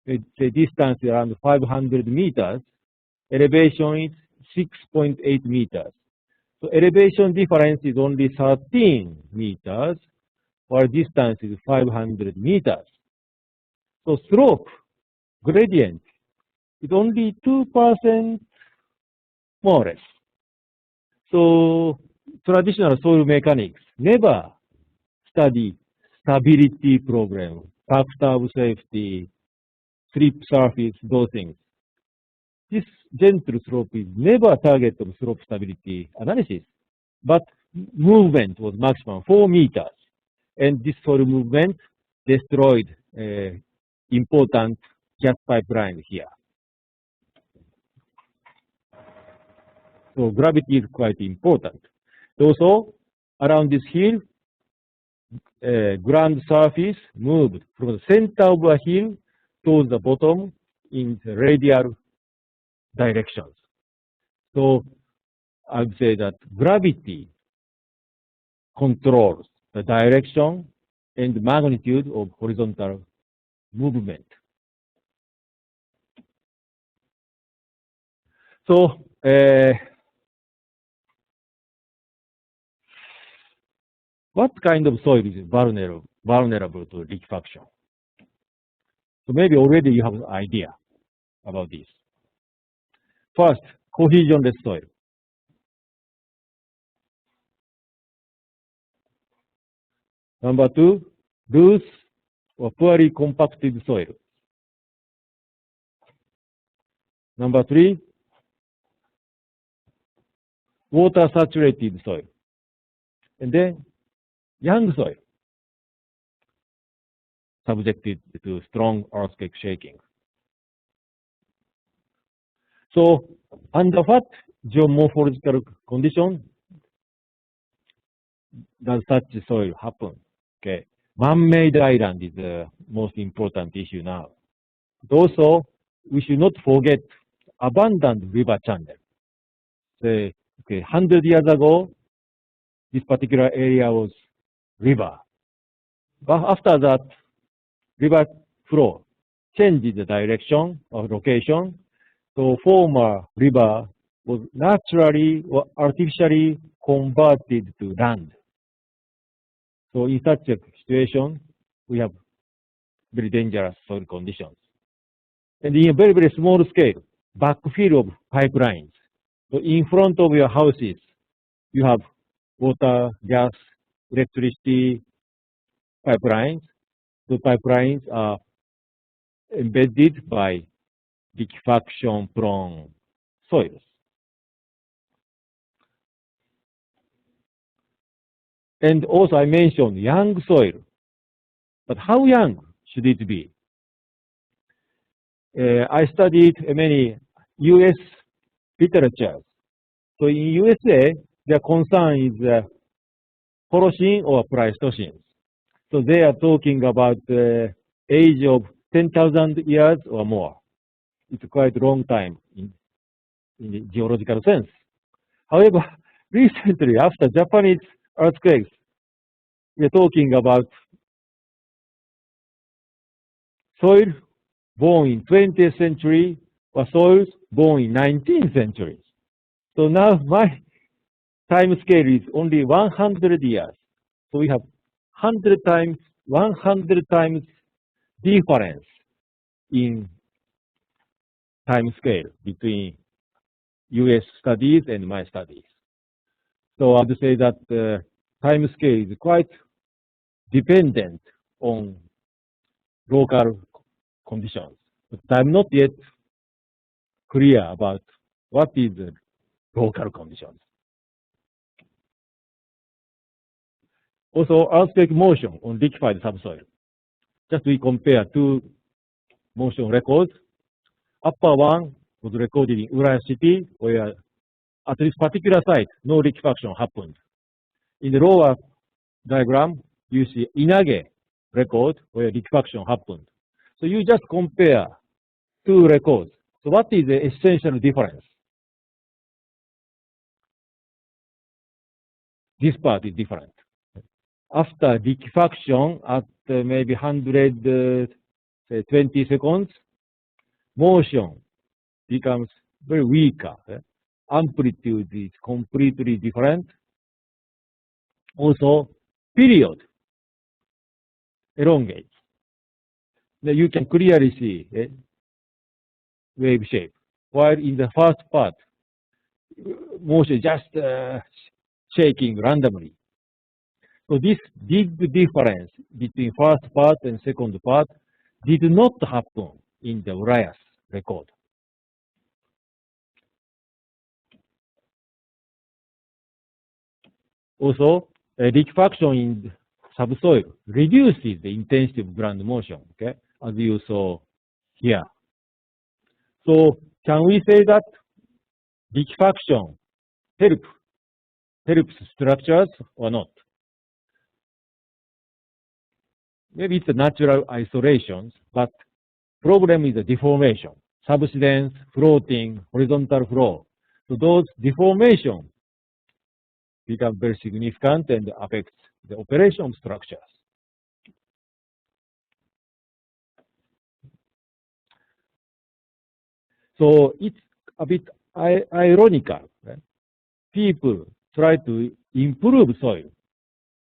it's a distance around 500 meters, elevation is 6.8 meters. So elevation difference is only 13 meters, while distance is 500 meters. So slope gradient is only 2% more or less. So traditional soil mechanics never study stability problem, factor of safety, slip surface, those things. This gentle slope is never a target of slope stability analysis, but movement was maximum 4 meters. And this soil movement destroyed important gas pipeline here. So gravity is quite important. Also, around this hill, ground surface moved from the center of a hill towards the bottom in the radial directions. So I would say that gravity controls the direction and magnitude of horizontal movement. So what kind of soil is vulnerable to liquefaction? So maybe already you have an idea about this. First, cohesionless soil. Number two, loose or poorly compacted soil. Number three, water saturated soil, and then young soil subjected to strong earthquake shaking. So under what geomorphological condition does such soil happen? Okay, man-made island is the most important issue now. But also, we should not forget abundant river channel. Say, okay, 100 years ago, this particular area was river. But after that, river flow changes the direction or location. So former river was naturally or artificially converted to land. So in such a situation, we have very dangerous soil conditions. And in a very, very small scale, backfill of pipelines. So in front of your houses, you have water, gas, electricity pipelines. The pipelines are embedded by liquefaction-prone soils. And also I mentioned young soil. But how young should it be? I studied many U.S. literatures. So in USA, their concern is Holocene or Pleistocene. So they are talking about the age of 10,000 years or more. It's quite a long time in the geological sense. However, recently, after Japanese earthquakes, we are talking about soil born in 20th century or soils born in 19th century. So now my time scale is only 100 years. So we have 100 times difference in time scale between US studies and my studies. So I would say that the time scale is quite dependent on local conditions. But I'm not yet clear about what is the local conditions. Also, earthquake motion on liquefied subsoil. Just we compare two motion records. Upper one was recorded in Ura City, where at this particular site, no liquefaction happened. In the lower diagram, you see Inage record, where liquefaction happened. So you just compare two records. So what is the essential difference? This part is different. After liquefaction at maybe 120 seconds, motion becomes very weaker. Amplitude is completely different. Also, period elongates. Now you can clearly see wave shape. While in the first part, motion just shaking randomly. So this big difference between first part and second part did not happen in the Urias record. Also, liquefaction in subsoil reduces the intensity of ground motion, okay, as you saw here. So can we say that liquefaction helps structures or not? Maybe it's a natural isolation, but problem is the deformation, subsidence, floating, horizontal flow. So those deformations become very significant and affect the operation of structures. So it's a bit ironical. Right? People try to improve soil.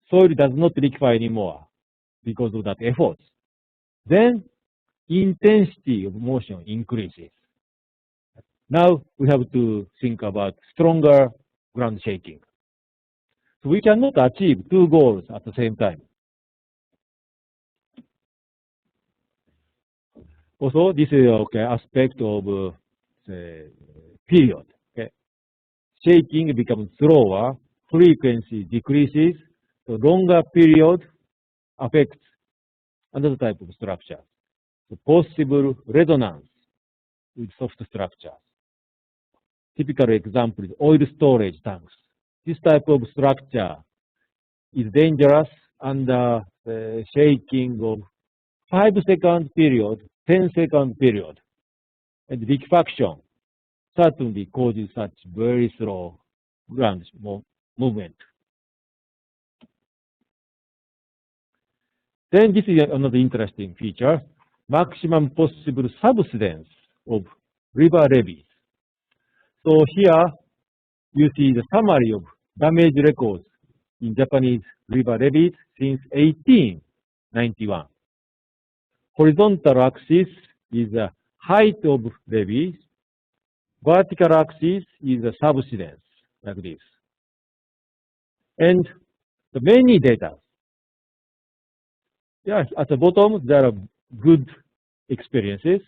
Soil does not liquefy anymore because of that effort. Then intensity of motion increases. Now we have to think about stronger ground shaking. So we cannot achieve two goals at the same time. Also, this is okay aspect of the period. Okay, shaking becomes slower, frequency decreases, so longer period affects another type of structure. So possible resonance with soft structures. Typical example is oil storage tanks. This type of structure is dangerous under shaking of 5-second period, 10-second period. And liquefaction certainly causes such very slow ground movement. Then this is another interesting feature, maximum possible subsidence of river levees. So here you see the summary of damage records in Japanese river levees since 1891. Horizontal axis is the height of levees. Vertical axis is the subsidence, like this. And the many data. Yes, at the bottom, there are good experiences.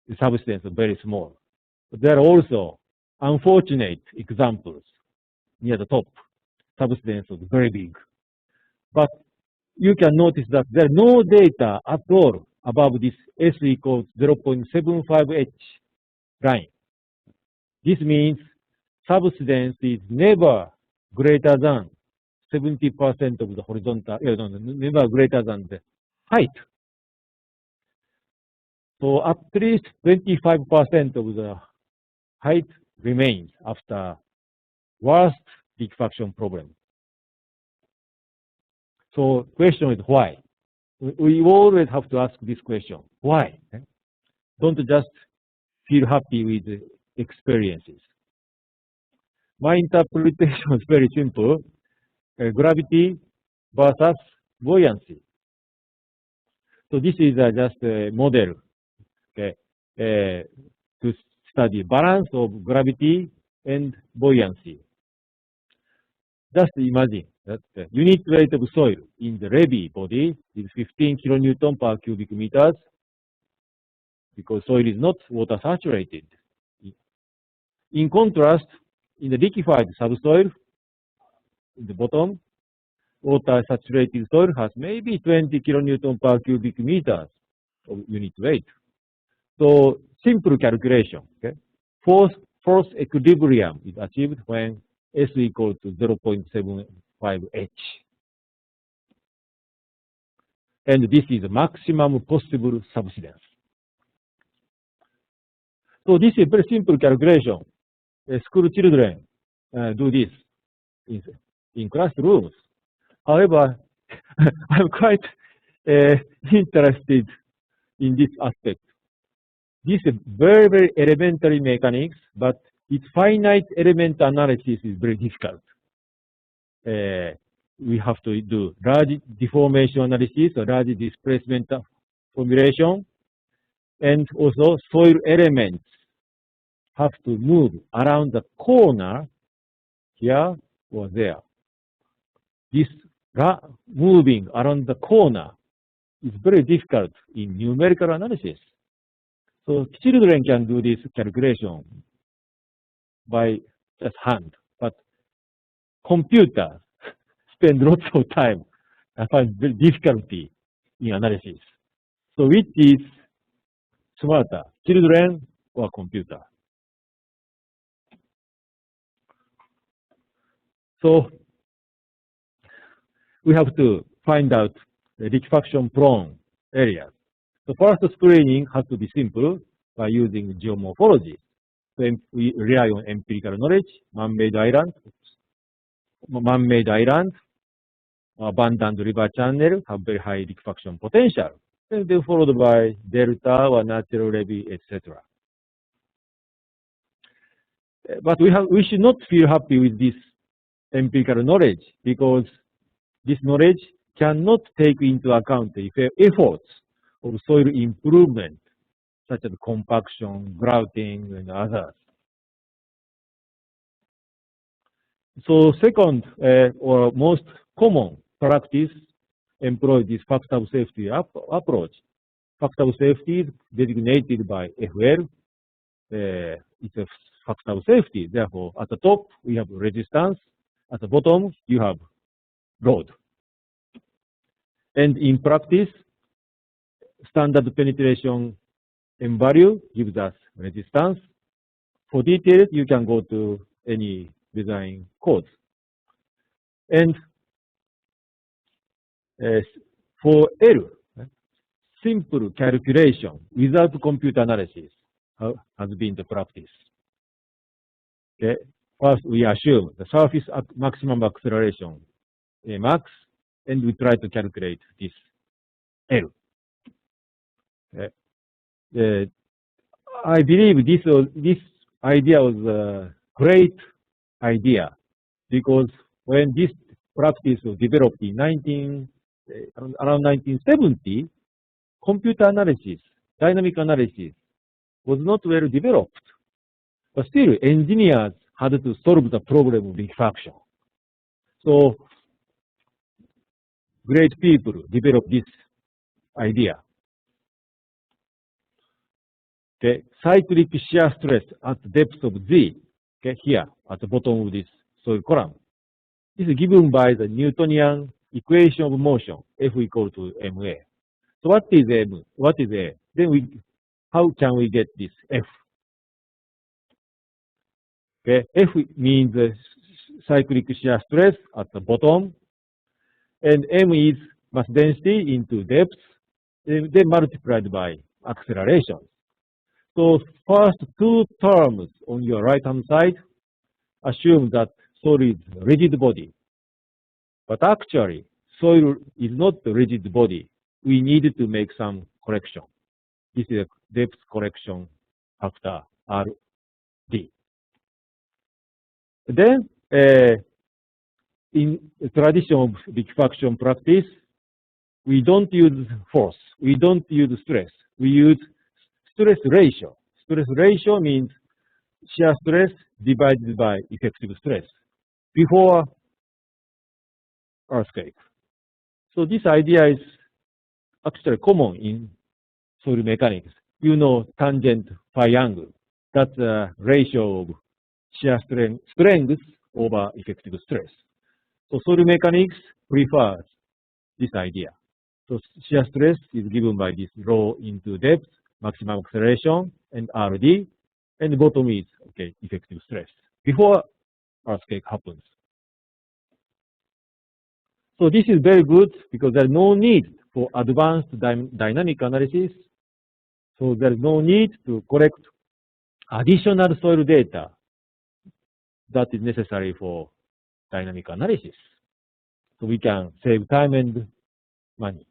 The subsidence is very small. But there are also unfortunate examples near the top. Subsidence is very big. But you can notice that there are no data at all above this S equals 0.75H line. This means subsidence is never greater than 70% of the horizontal, never greater than the height. So at least 25% of the height remains after worst liquefaction problem. So question is why? We always have to ask this question. Why? Don't just feel happy with the experiences. My interpretation is very simple. Gravity versus buoyancy. So this is just a model, okay, to study balance of gravity and buoyancy. Just imagine that the unit weight of soil in the levee body is 15 kilonewton per cubic meters because soil is not water saturated. In contrast, in the liquefied subsoil, in the bottom, water saturated soil has maybe 20 kilonewton per cubic meters of unit weight. So simple calculation, okay? Force equilibrium is achieved when S equals to 0.75H. And this is the maximum possible subsidence. So this is a very simple calculation. School children do this in classrooms. However, I'm quite interested in this aspect. This is very, very elementary mechanics, but its finite element analysis is very difficult. We have to do large deformation analysis, or large displacement formulation, and also soil elements have to move around the corner here or there. This moving around the corner is very difficult in numerical analysis. So children can do this calculation by just hand, but computers spend lots of time and find difficulty in analysis. So which is smarter, children or computer? So we have to find out the liquefaction prone areas. The first screening has to be simple by using geomorphology. So we rely on empirical knowledge, man-made islands, abundant river channel have very high liquefaction potential. And then followed by delta or natural levee, etc. But we should not feel happy with this empirical knowledge because this knowledge cannot take into account the efforts of soil improvement, such as compaction, grouting, and others. So second, or most common practice employs this factor of safety approach. Factor of safety is designated by FL, it's a factor of safety. Therefore, at the top, we have resistance. At the bottom, you have load. And in practice, standard penetration M value gives us resistance. For details, you can go to any design codes. And for L, simple calculation without computer analysis has been the practice. Okay. First, we assume the surface at maximum acceleration, max, and we try to calculate this L. Okay. I believe this idea was a great idea because when this practice was developed in around 1970, computer analysis, dynamic analysis was not well developed. But still, engineers had to solve the problem of liquefaction. So, great people developed this idea. Okay, cyclic shear stress at depth of Z, okay, here at the bottom of this soil column. This is given by the Newtonian equation of motion, F equal to ma. So what is m? What is a? Then how can we get this F? Okay, F means cyclic shear stress at the bottom, and m is mass density into depth, and then multiplied by acceleration. So first two terms on your right-hand side assume that soil is a rigid body. But actually, soil is not a rigid body. We need to make some correction. This is a depth correction factor, RD. Then, in the tradition of liquefaction practice, we don't use force. We don't use stress. We use stress ratio. Stress ratio means shear stress divided by effective stress before earthquake. So this idea is actually common in soil mechanics. You know tangent phi angle. That's a ratio of shear strength over effective stress. So soil mechanics prefers this idea. So shear stress is given by this rho into depth, maximum acceleration, and RD, and the bottom is effective stress before earthquake happens. So this is very good because there is no need for advanced dynamic analysis. So there is no need to collect additional soil data that is necessary for dynamic analysis. So we can save time and money.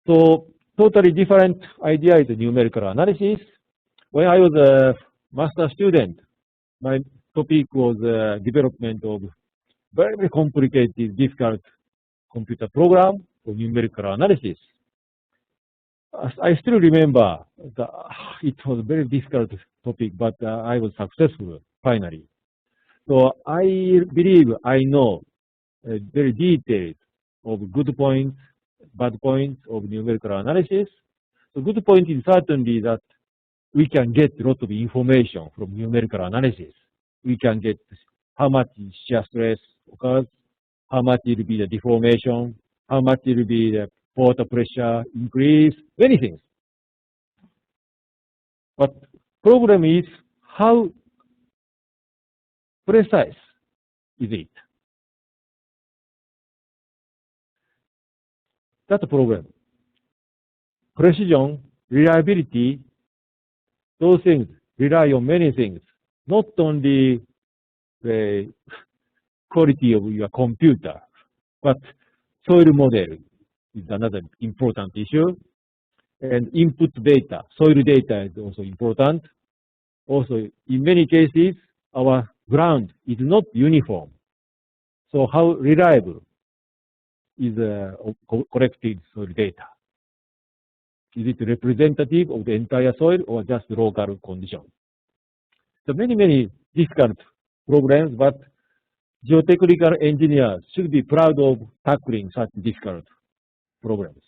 So totally different idea is numerical analysis. When I was a master student, my topic was development of very complicated, difficult computer program for numerical analysis. I still remember that it was a very difficult topic, but I was successful finally. So I believe I know very detailed of good points, bad points of numerical analysis. The good point is certainly that we can get a lot of information from numerical analysis. We can get how much shear stress occurs, how much will be the deformation, how much will be the water pressure increase, many things. But problem is how precise is it? That's the problem. Precision, reliability, those things rely on many things, not only the quality of your computer, but soil model is another important issue. And input data, soil data is also important. Also, in many cases, our ground is not uniform. So how reliable is collected soil data? Is it representative of the entire soil or just local conditions? So many difficult problems, but geotechnical engineers should be proud of tackling such difficult problems.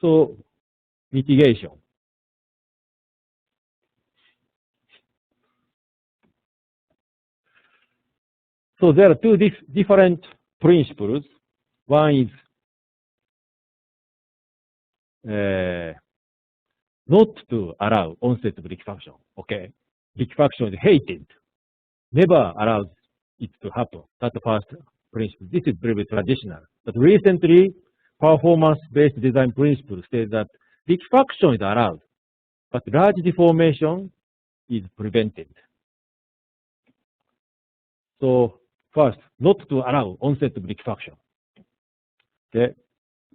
So, mitigation. So there are two different principles. One is not to allow onset of liquefaction. Okay, liquefaction is hated. Never allows it to happen. That's the first principle. This is very traditional. But recently, performance-based design principle says that liquefaction is allowed, but large deformation is prevented. So first, not to allow onset of liquefaction. Okay,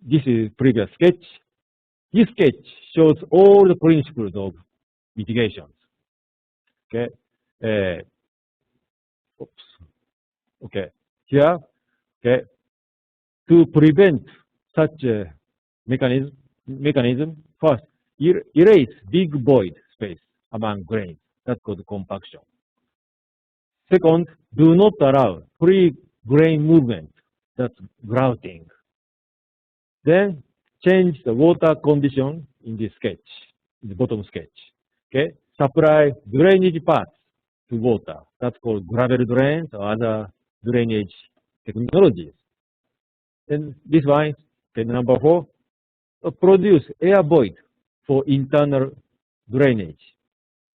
this is previous sketch. This sketch shows all the principles of mitigations. Okay, oops. Okay, here, okay, to prevent such a mechanism, first, erase big void space among grains. That's called compaction. Second, do not allow free grain movement. That's grouting. Then change the water condition in this sketch, in the bottom sketch. Okay, supply drainage paths to water. That's called gravel drains or other drainage technologies. Then this one, okay, number 4, produce air void for internal drainage.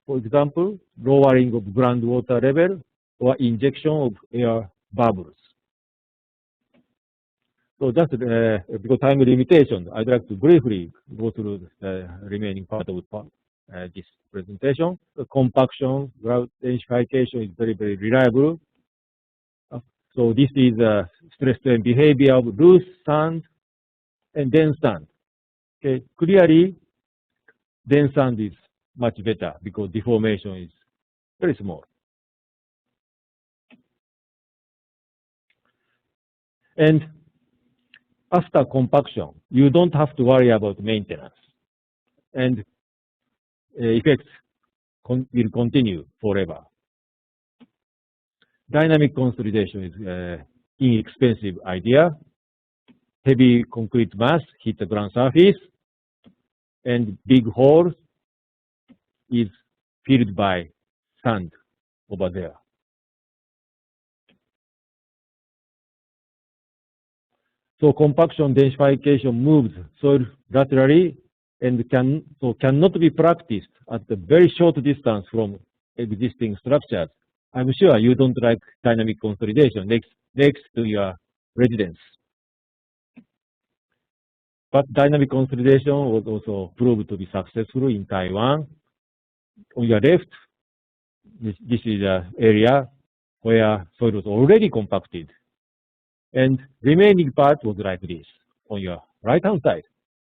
For example, lowering of groundwater level or injection of air bubbles. So that's because time limitation, I'd like to briefly go through the remaining part of this presentation. The compaction, grout densification is very, very reliable. So this is stress strain behavior of loose sand and dense sand. Okay, clearly, dense sand is much better because deformation is very small. And after compaction, you don't have to worry about maintenance. And effects will continue forever. Dynamic consolidation is inexpensive idea. Heavy concrete mass hit the ground surface, and big holes is filled by sand over there. So compaction densification moves soil laterally and cannot be practiced at a very short distance from existing structures. I'm sure you don't like dynamic consolidation next to your residence. But dynamic consolidation was also proved to be successful in Taiwan. On your left, this is an area where soil was already compacted. And remaining part was like this on your right-hand side.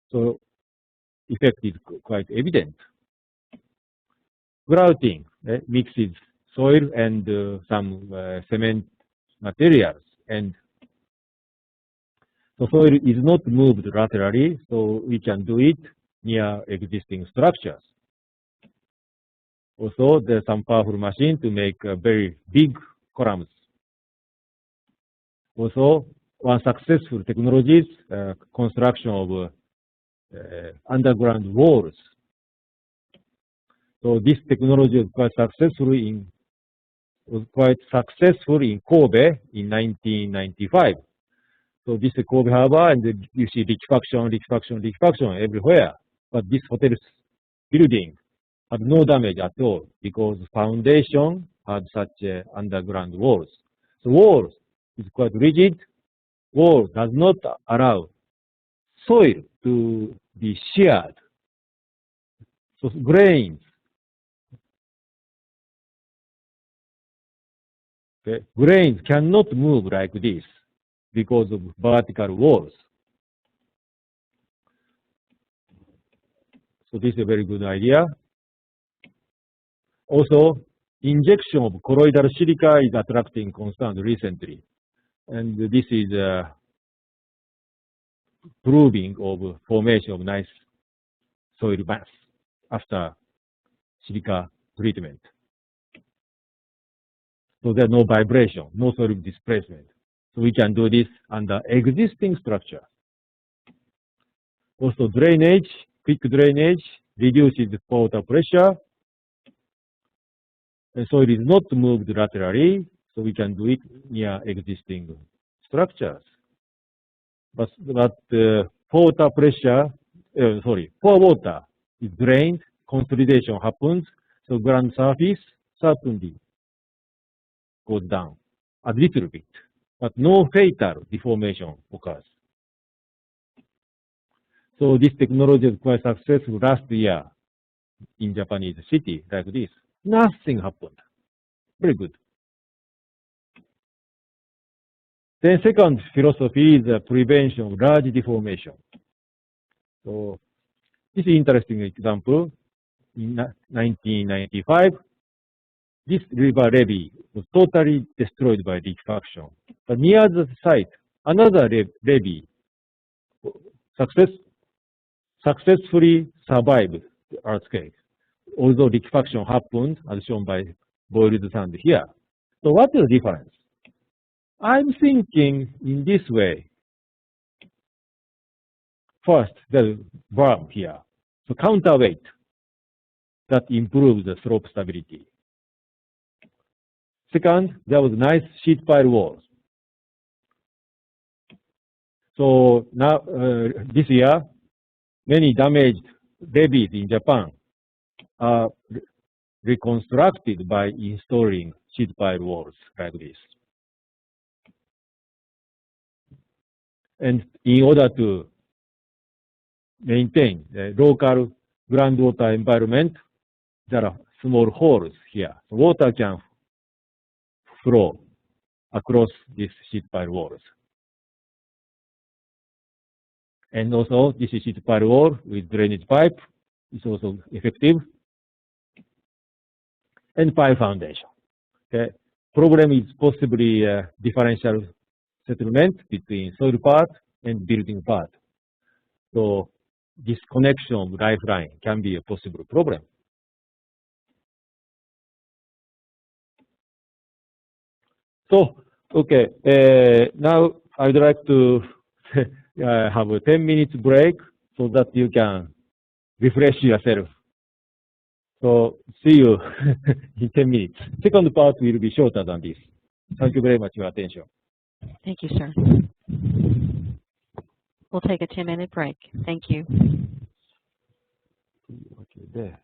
So effect is quite evident. Grouting mixes soil and some cement materials, and the soil is not moved laterally, so we can do it near existing structures. Also, there's some powerful machine to make very big columns. Also, one successful technology is construction of underground walls. So this technology was quite successful in Kobe in 1995. So this is Kobe Harbor, and you see liquefaction everywhere. But this hotel building had no damage at all because foundation had such underground walls. So walls is quite rigid. Wall does not allow soil to be sheared. So grains, okay, grains cannot move like this because of vertical walls. So this is a very good idea. Also, injection of colloidal silica is attracting concern recently. And this is proving of formation of nice soil mass after silica treatment. So there's no vibration, no soil displacement. So we can do this under existing structure. Also drainage, quick drainage, reduces water pressure, and soil is not moved laterally, so we can do it near existing structures. But water pressure, pour water is drained, consolidation happens, so ground surface certainly goes down a little bit, but no fatal deformation occurs. So this technology was quite successful last year in Japanese city like this. Nothing happened. Very good. Then second philosophy is prevention of large deformation. So this is interesting example. In 1995, this river levee was totally destroyed by liquefaction. But near the site, another levee successfully survived the earthquake, although liquefaction happened, as shown by boiled sand here. So what is the difference? I'm thinking in this way. First, there's berm here, so counterweight that improves the slope stability. Second, there was nice sheet pile walls. So now, this year, many damaged levees in Japan are reconstructed by installing sheet pile walls like this. And in order to maintain the local groundwater environment, there are small holes here. Water can flow across these sheet pile walls. And also, this is sheet pile wall with drainage pipe is also effective. And pile foundation. Okay. Problem is possibly differential settlement between soil part and building part. So this connection of lifeline can be a possible problem. So, okay, now I'd like to have a 10 minutes break so that you can refresh yourself. So see you in 10 minutes. Second part will be shorter than this. Thank you very much for your attention. Thank you, sir. We'll take a 10-minute break. Thank you. Okay, there.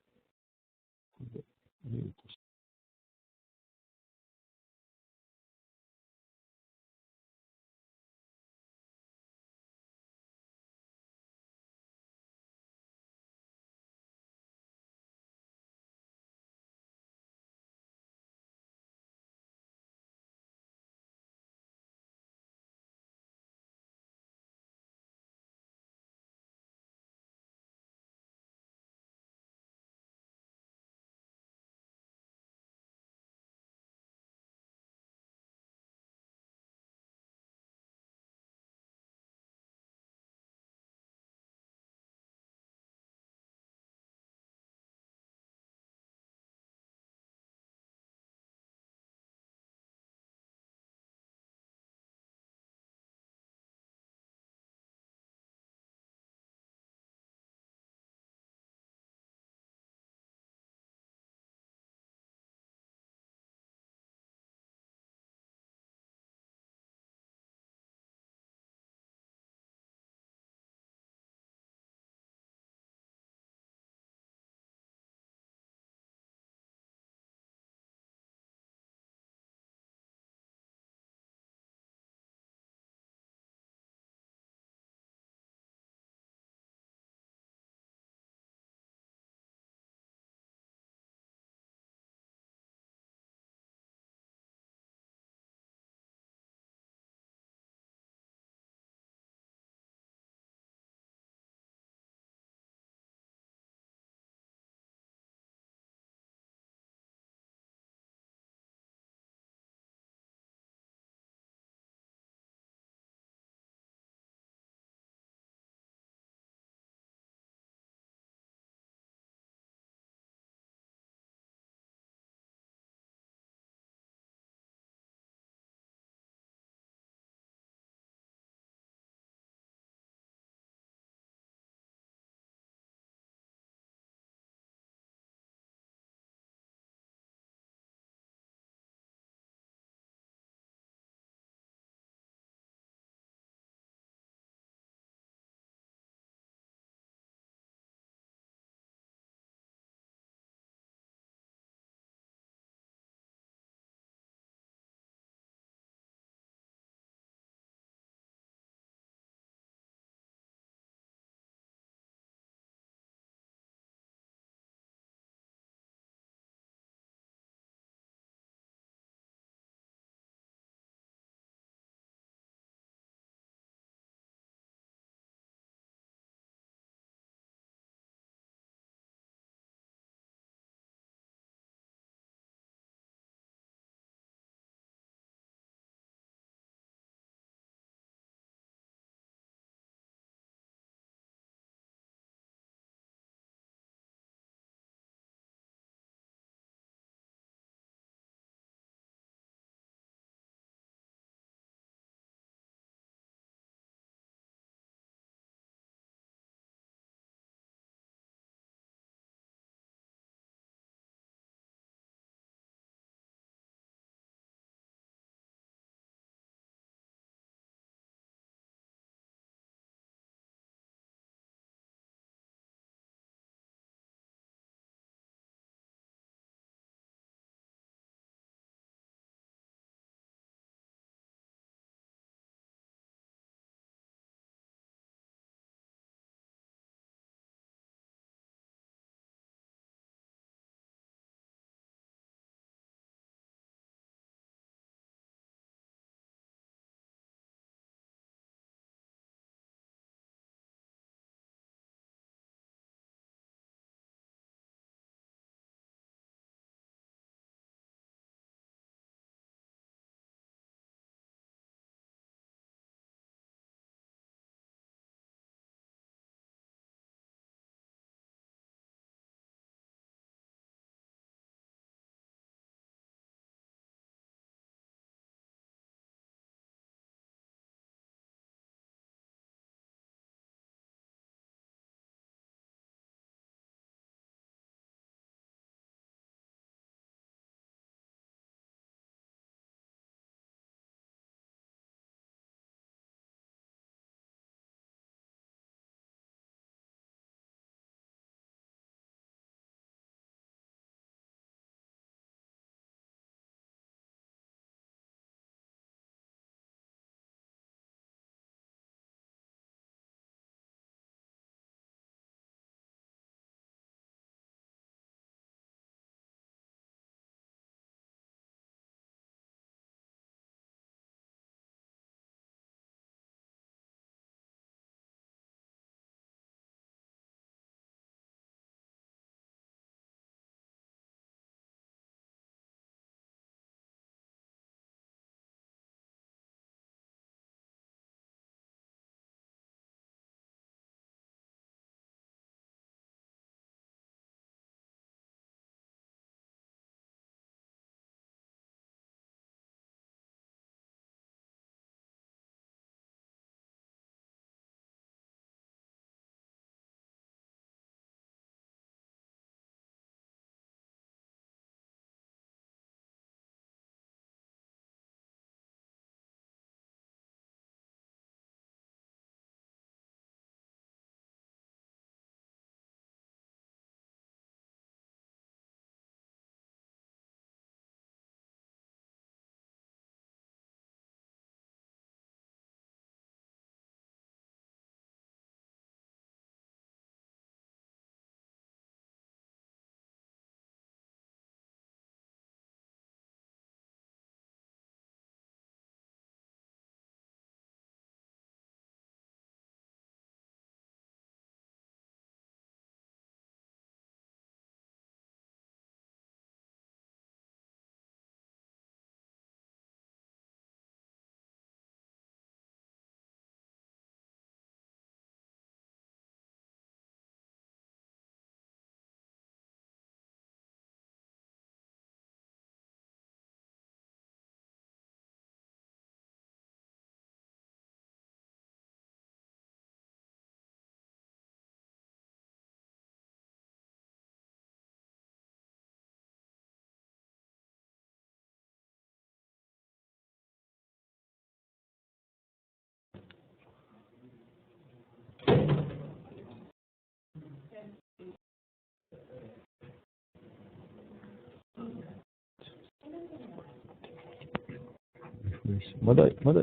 まだ、まだ。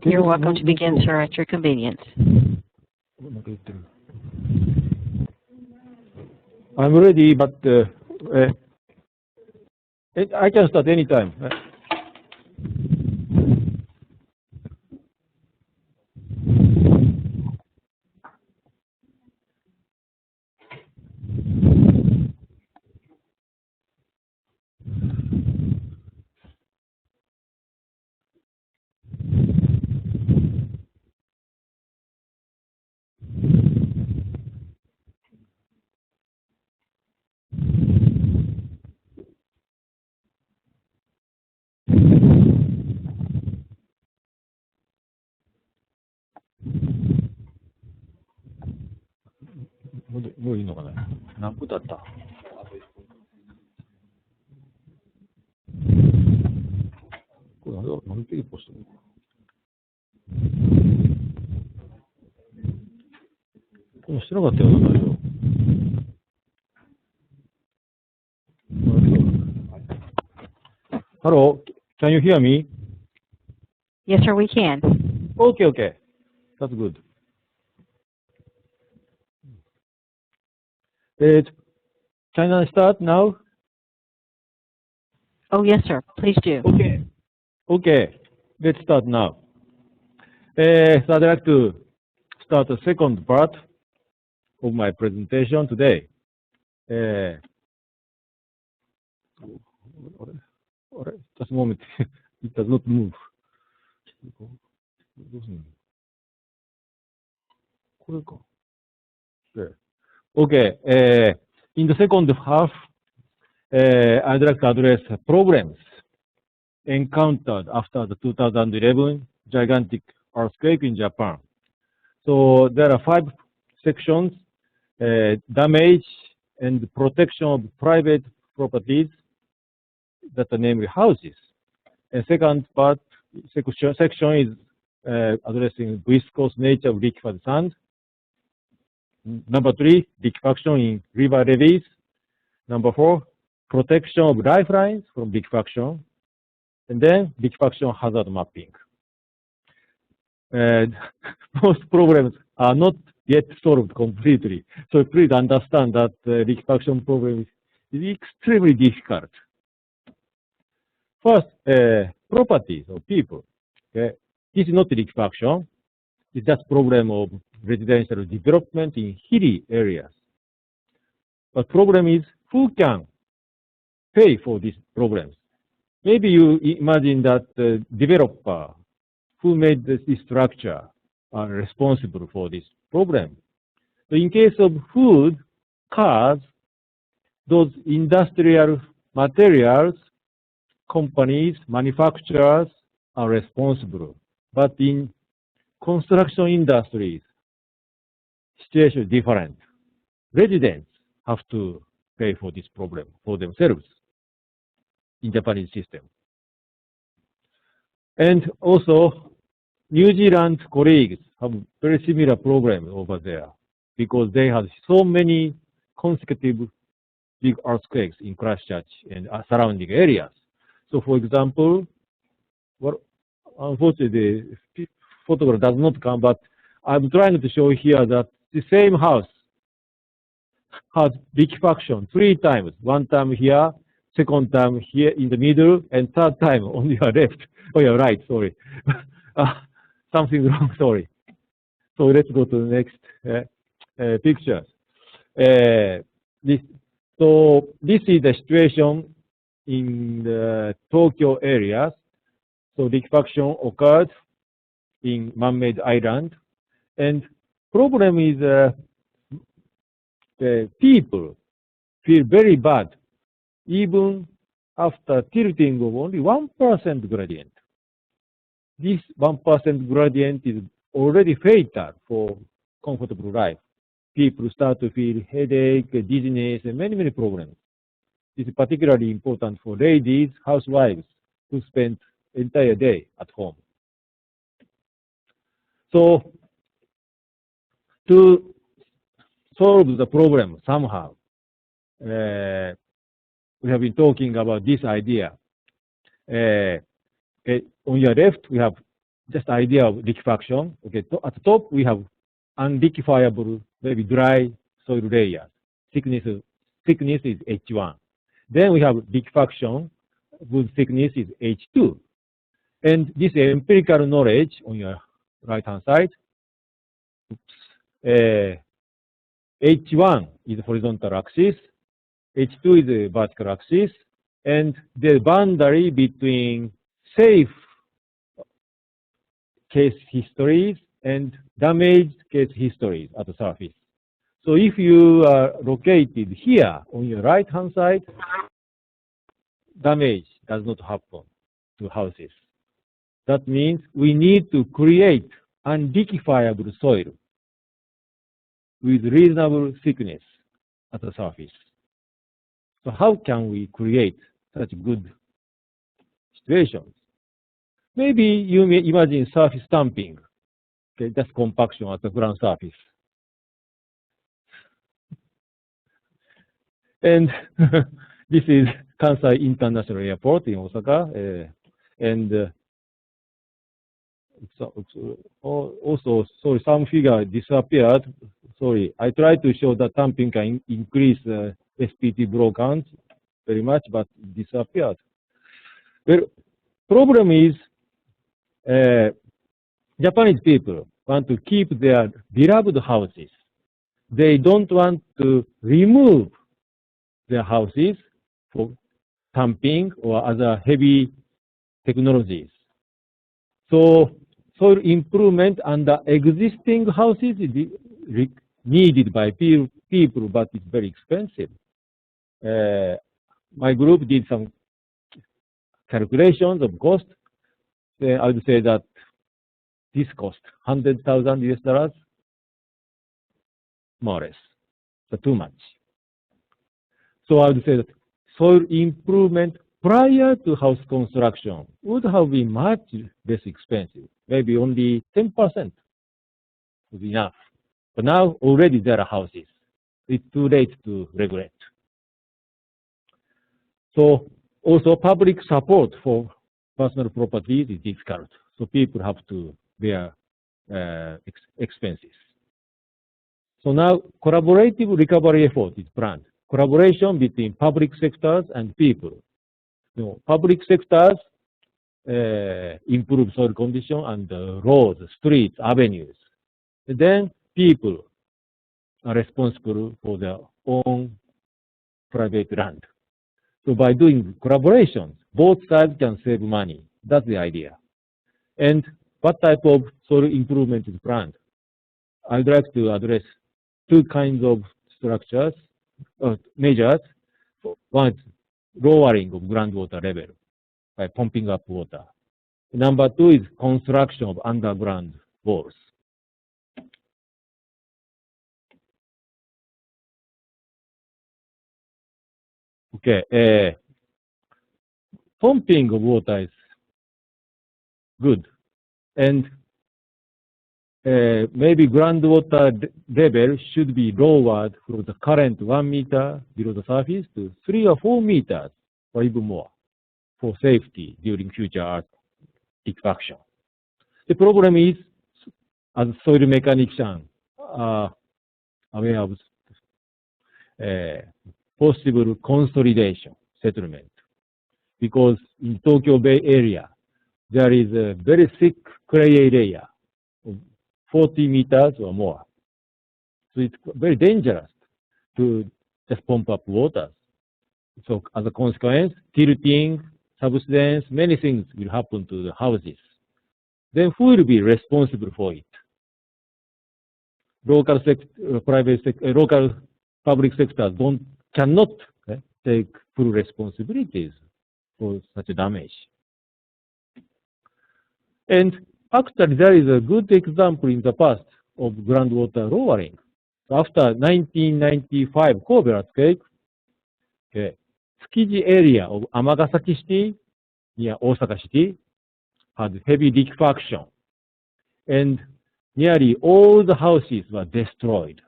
You're welcome to begin, sir, at your convenience. I'm ready, but I can start anytime. もういいのかな？何分経った？これ何ページポスト？これしてなかったよな、最初。Hello, can you hear me? Yes, sir, we can. Okay, okay. That's good. Can I start now? Oh, yes, sir. Please do. Okay. Okay. Let's start now. So I'd like to start the second part of my presentation today. Just a moment. It does not move. Okay. In the second half, I'd like to address problems encountered after the 2011 gigantic earthquake in Japan. So there are 5 sections: damage and protection of private properties, that are namely houses. And second part, section is addressing viscous nature of liquefied sand. Number 3, liquefaction in river levees. Number 4, protection of lifelines from liquefaction. And then liquefaction hazard mapping. And most problems are not yet solved completely. So please understand that the liquefaction problem is extremely difficult. First, properties of people. Okay. This is not liquefaction. It's just problem of residential development in hilly areas. But problem is who can pay for these problems. Maybe you imagine that the developer who made this structure are responsible for this problem. So in case of food, cars, those industrial materials, companies, manufacturers are responsible. But in construction industries, situation is different. Residents have to pay for this problem for themselves in Japanese system. And also, New Zealand colleagues have very similar problems over there because they have so many consecutive big earthquakes in Christchurch and surrounding areas. So, for example, well, unfortunately, the photograph does not come, but I'm trying to show here that the same house has liquefaction 3 times. 1 time here, 2nd time here in the middle, and 3rd time on your left, or your right, sorry. Something wrong, sorry. So let's go to the next pictures. This is the situation in the Tokyo areas. So liquefaction occurred in man-made island. And problem is the people feel very bad even after tilting of only 1% gradient. This 1% gradient is already fatal for comfortable life. People start to feel headache, dizziness, and many, many problems. This is particularly important for ladies, housewives, who spend entire day at home. So, to solve the problem somehow, we have been talking about this idea. On your left, we have just idea of liquefaction. Okay, at the top, we have unliquefiable, maybe dry soil layer. Thickness is H1. Then we have liquefaction, whose thickness is H2. And this empirical knowledge on your right-hand side, H1 is the horizontal axis, H2 is the vertical axis, and the boundary between safe case histories and damaged case histories at the surface. So if you are located here on your right-hand side, damage does not happen to houses. That means we need to create unliquefiable soil with reasonable thickness at the surface. So how can we create such good situations? Maybe you may imagine surface stamping, okay, just compaction at the ground surface. And this is Kansai International Airport in Osaka, and also, sorry, some figure disappeared. Sorry, I tried to show that stamping can increase SPT blow count very much, but disappeared. Well, problem is Japanese people want to keep their beloved houses. They don't want to remove their houses for stamping or other heavy technologies. So soil improvement under existing houses is needed by people, but it's very expensive. My group did some calculations of cost. I would say that this cost $100,000, more or less. So too much. So I would say that soil improvement prior to house construction would have been much less expensive. Maybe only 10% would be enough. But now already there are houses. It's too late to regulate. So also public support for personal properties is difficult. So people have to bear expenses. So now collaborative recovery effort is planned. Collaboration between public sectors and people. Public sectors improve soil condition and roads, streets, avenues. And then people are responsible for their own private land. So by doing collaborations, both sides can save money. That's the idea. And what type of soil improvement is planned? I'd like to address two kinds of structures, measures. One is lowering of groundwater level by pumping up water. Number two is construction of underground walls. Okay, pumping of water is good, and maybe groundwater level should be lowered from the current 1 meter below the surface to 3 or 4 meters or even more for safety during future earth liquefaction. The problem is, as soil mechanicians are aware of possible consolidation, settlement, because in Tokyo Bay area, there is a very thick clay layer of 40 meters or more. So it's very dangerous to just pump up water. So as a consequence, tilting, subsidence, many things will happen to the houses. Then who will be responsible for it? Local private sector, local public sectors cannot take full responsibilities for such damage. And actually, there is a good example in the past of groundwater lowering. So after 1995 Kobe earthquake, Tsukiji area of Amagasaki city near Osaka city had heavy liquefaction. And nearly all the houses were destroyed.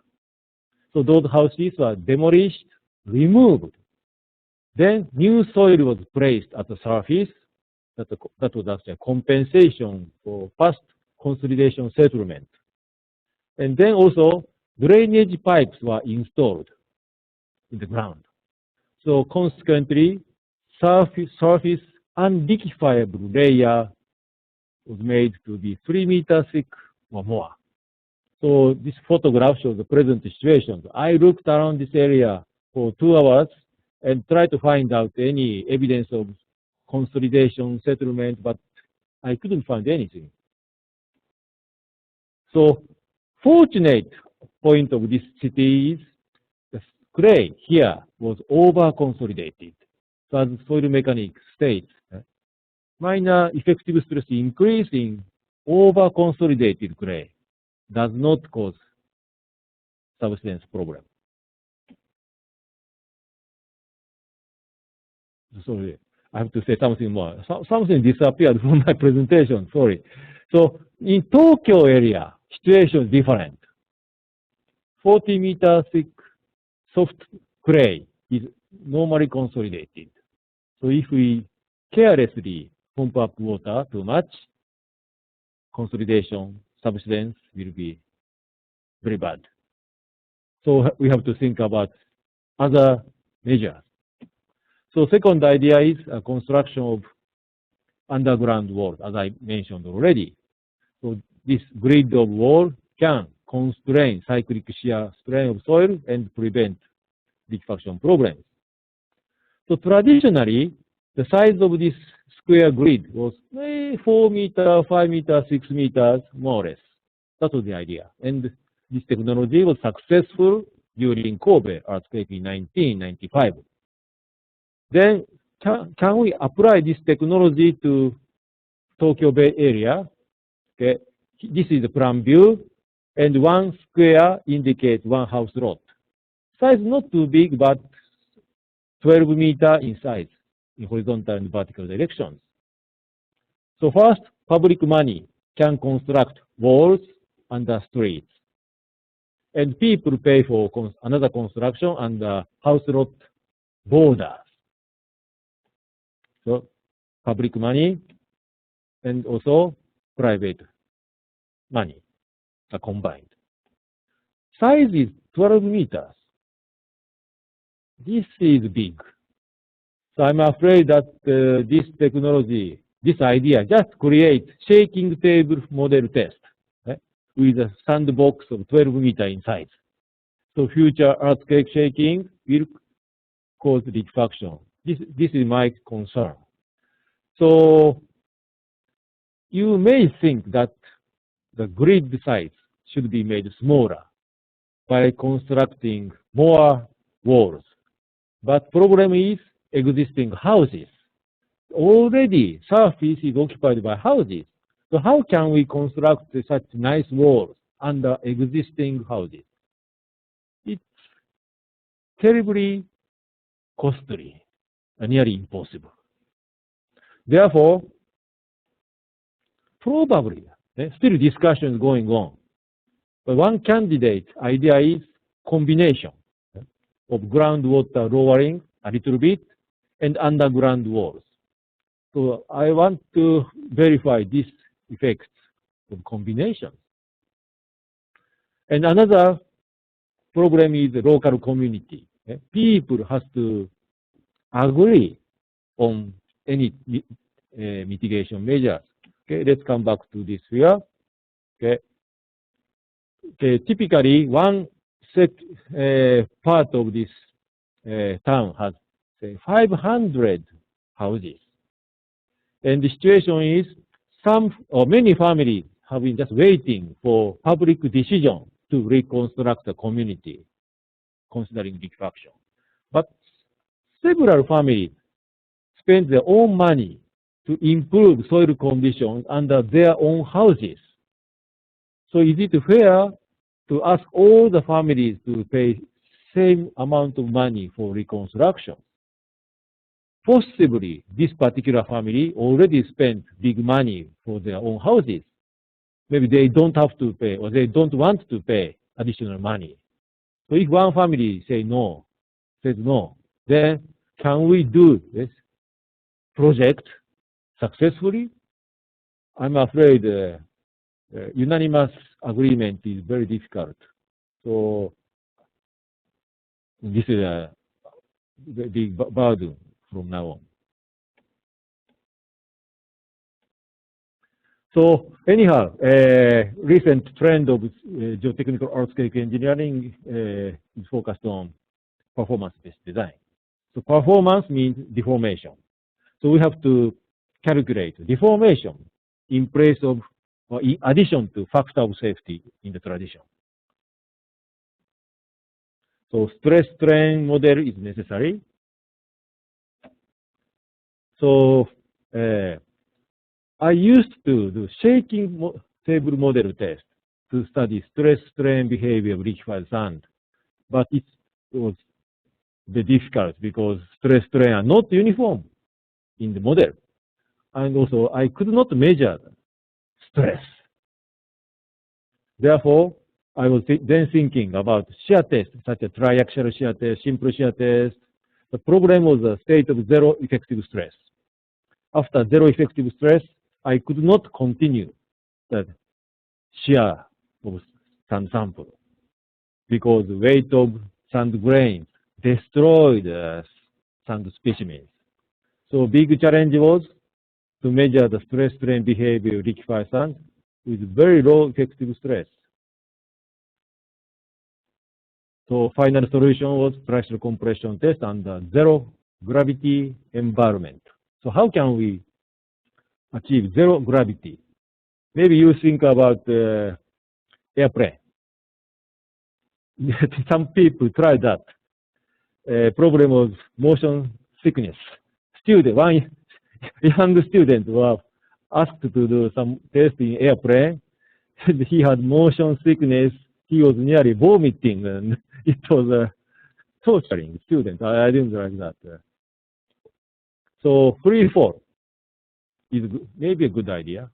So those houses were demolished, removed. Then new soil was placed at the surface. That was actually a compensation for past consolidation settlement. And then also drainage pipes were installed in the ground. So consequently, surface unliquefiable layer was made to be 3 meters thick or more. So this photograph shows the present situation. I looked around this area for 2 hours and tried to find out any evidence of consolidation, settlement, but I couldn't find anything. So fortunate point of this city is the clay here was over-consolidated. So as soil mechanics states, minor effective stress increase in over-consolidated clay does not cause subsidence problem. Sorry, I have to say something more. Something disappeared from my presentation, sorry. So in Tokyo area, situation is different. 40 meter thick soft clay is normally consolidated. So if we carelessly pump up water too much, consolidation, subsidence will be very bad. So we have to think about other measures. So second idea is a construction of underground wall, as I mentioned already. So this grid of wall can constrain cyclic shear strain of soil and prevent liquefaction problems. So traditionally, the size of this square grid was 4 meters, 5 meters, 6 meters, more or less. That was the idea. And this technology was successful during Kobe earthquake in 1995. Then can we apply this technology to Tokyo Bay area? Okay. This is the plan view, and one square indicates one house lot. Size not too big, but 12 meters in size in horizontal and vertical directions. So first, public money can construct walls under streets. And people pay for another construction under house lot borders. So public money and also private money are combined. Size is 12 meters. This is big. So I'm afraid that this technology, this idea, just create shaking table model test with a sandbox of 12 meters in size. So future earthquake shaking will cause liquefaction. This is my concern. So you may think that the grid size should be made smaller by constructing more walls. But problem is existing houses. Already surface is occupied by houses. So how can we construct such nice walls under existing houses? It's terribly costly and nearly impossible. Therefore, probably, still discussion is going on. But one candidate idea is combination of groundwater lowering a little bit and underground walls. So I want to verify these effects of combination. And another problem is the local community. People have to agree on any mitigation measures. Okay, let's come back to this here. Okay, typically one part of this town has say 500 houses, and the situation is some or many families have been just waiting for public decision to reconstruct the community, considering liquefaction. But several families spend their own money to improve soil conditions under their own houses. So is it fair to ask all the families to pay same amount of money for reconstruction? Possibly, this particular family already spent big money for their own houses. maybe they don't have to pay or they don't want to pay additional money. So if one family says no, then can we do this project successfully? I'm afraid unanimous agreement is very difficult. So this is a big burden from now on. So anyhow, recent trend of geotechnical earthquake engineering is focused on performance-based design. So performance means deformation. So we have to calculate deformation in place of, or in addition to factor of safety in the tradition. So stress strain model is necessary. So I used to do shaking table model test to study stress strain behavior of liquefied sand, but it was very difficult because stress strain are not uniform in the model, and also I could not measure stress. Therefore, I was then thinking about shear test, such as triaxial shear test, simple shear test. The problem was a state of zero effective stress. After zero effective stress, I could not continue the shear of sand sample because the weight of sand grains destroyed sand specimens. So big challenge was to measure the stress strain behavior of liquefied sand with very low effective stress. So final solution was fractional compression test under zero gravity environment. So how can we achieve zero gravity? Maybe you think about airplane. Some people try that. Problem of motion sickness. One young student was asked to do some test in airplane. He had motion sickness. He was nearly vomiting, and it was a torturing student. I didn't like that. So free fall is maybe a good idea.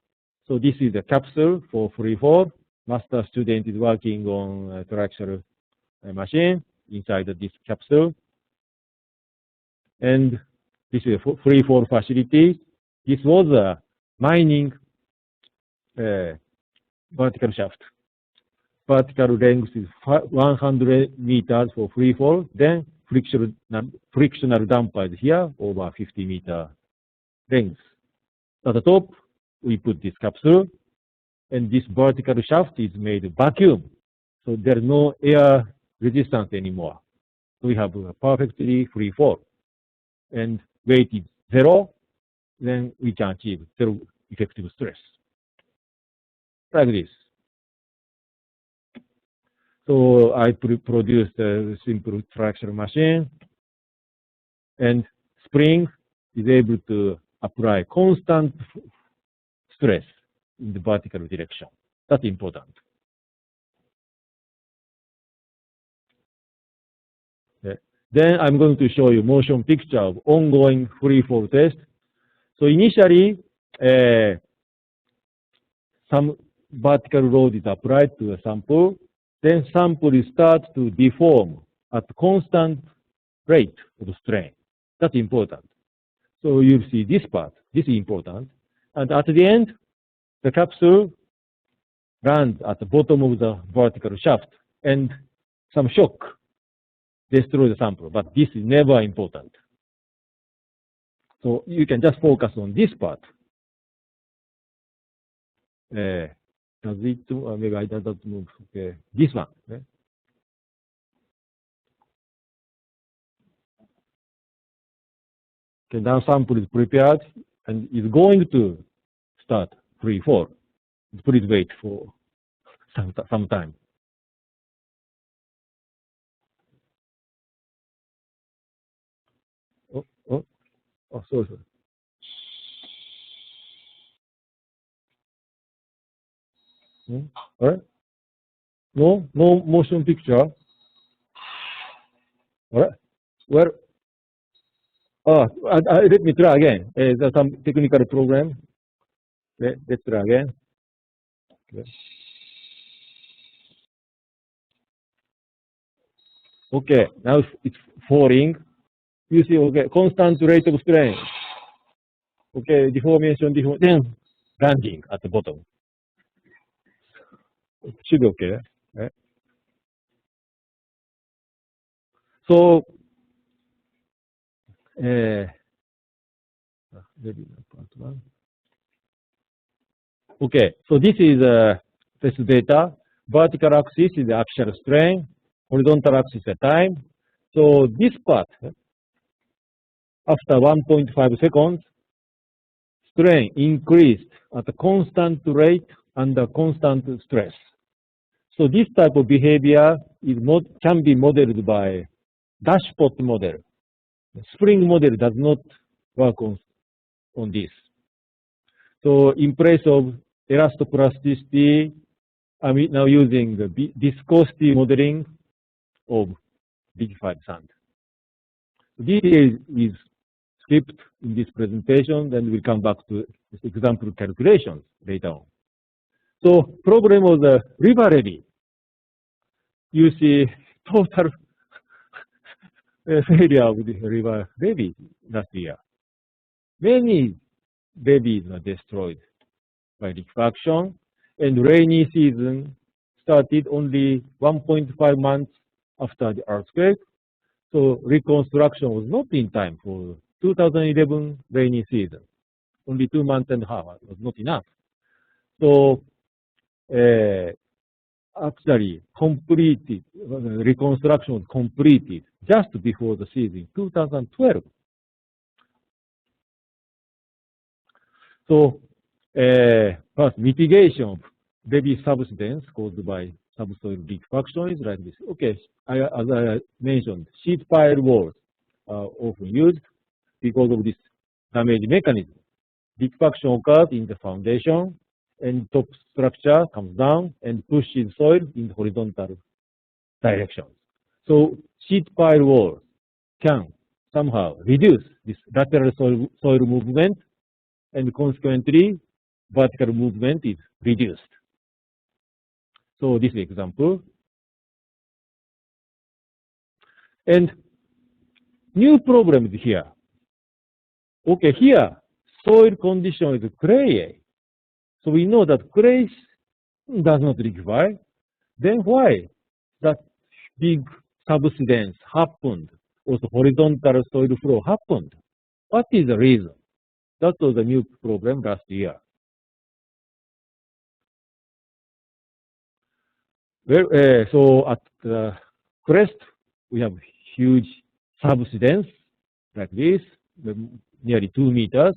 So this is a capsule for free fall. Master student is working on a triaxial machine inside this capsule. And this is a free fall facility. This was a mining vertical shaft. Vertical length is 100 meters for free fall. Then frictional damper is here over 50-meter length. At the top, we put this capsule, and this vertical shaft is made vacuum. So there is no air resistance anymore. We have a perfectly free fall. And weight is zero, then we can achieve zero effective stress. Like this. So I produced a simple traction machine, and spring is able to apply constant stress in the vertical direction. That's important. Okay. Then I'm going to show you motion picture of ongoing free fall test. So initially, some vertical load is applied to a sample. Then sample will start to deform at constant rate of strain. That's important. So you'll see this part. This is important. And at the end, the capsule lands at the bottom of the vertical shaft, and some shock destroys the sample. But this is never important. So you can just focus on this part. Does it, maybe I doesn't move. Okay. This one. Okay. Okay, now sample is prepared and is going to start free fall. Please wait for some time. Oh, sorry. All right. No motion picture. All right. Well, let me try again. There's some technical problem. Let's try again. Okay. Okay, now it's falling. You see, okay, constant rate of strain. Okay, deformation, then landing at the bottom. Should be okay. Right? So, maybe part one. Okay, so this is test data. Vertical axis is the actual strain. Horizontal axis is the time. So this part, after 1.5 seconds, strain increased at a constant rate under constant stress. So this type of behavior can be modeled by dashpot model. The spring model does not work on this. So in place of elastoplasticity, I'm now using the viscosity modeling of liquefied sand. This is skipped in this presentation, then we'll come back to this example calculations later on. So problem of the river levee. You see total failure of the river levee last year. Many levees were destroyed by liquefaction, and rainy season started only 1.5 months after the earthquake. So reconstruction was not in time for 2011 rainy season. Only 2 months and a half was not enough. So actually completed, reconstruction was completed just before the season, 2012. So first, mitigation of levee subsidence caused by subsoil liquefaction is like this. Okay, as I mentioned, sheet pile walls are often used because of this damage mechanism. Liquefaction occurs in the foundation, and top structure comes down and pushes soil in the horizontal direction. So sheet pile walls can somehow reduce this lateral soil movement, and consequently, vertical movement is reduced. So this example. And new problem is here. Okay, here, soil condition is clay. So we know that clay does not liquefy. Then why that big subsidence happened? Also horizontal soil flow happened. What is the reason? That was a new problem last year. Well, so at the crest, we have huge subsidence like this, nearly 2 meters,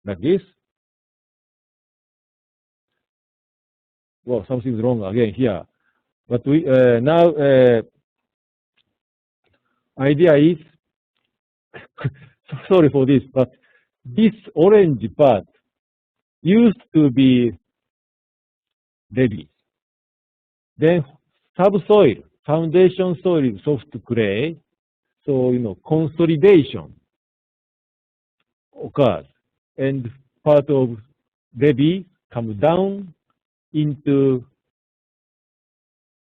like this. Well, something's wrong again here. But we now idea is sorry for this, but this orange part used to be levee. Then subsoil, foundation soil is soft clay. So, consolidation occurs. And part of levee comes down into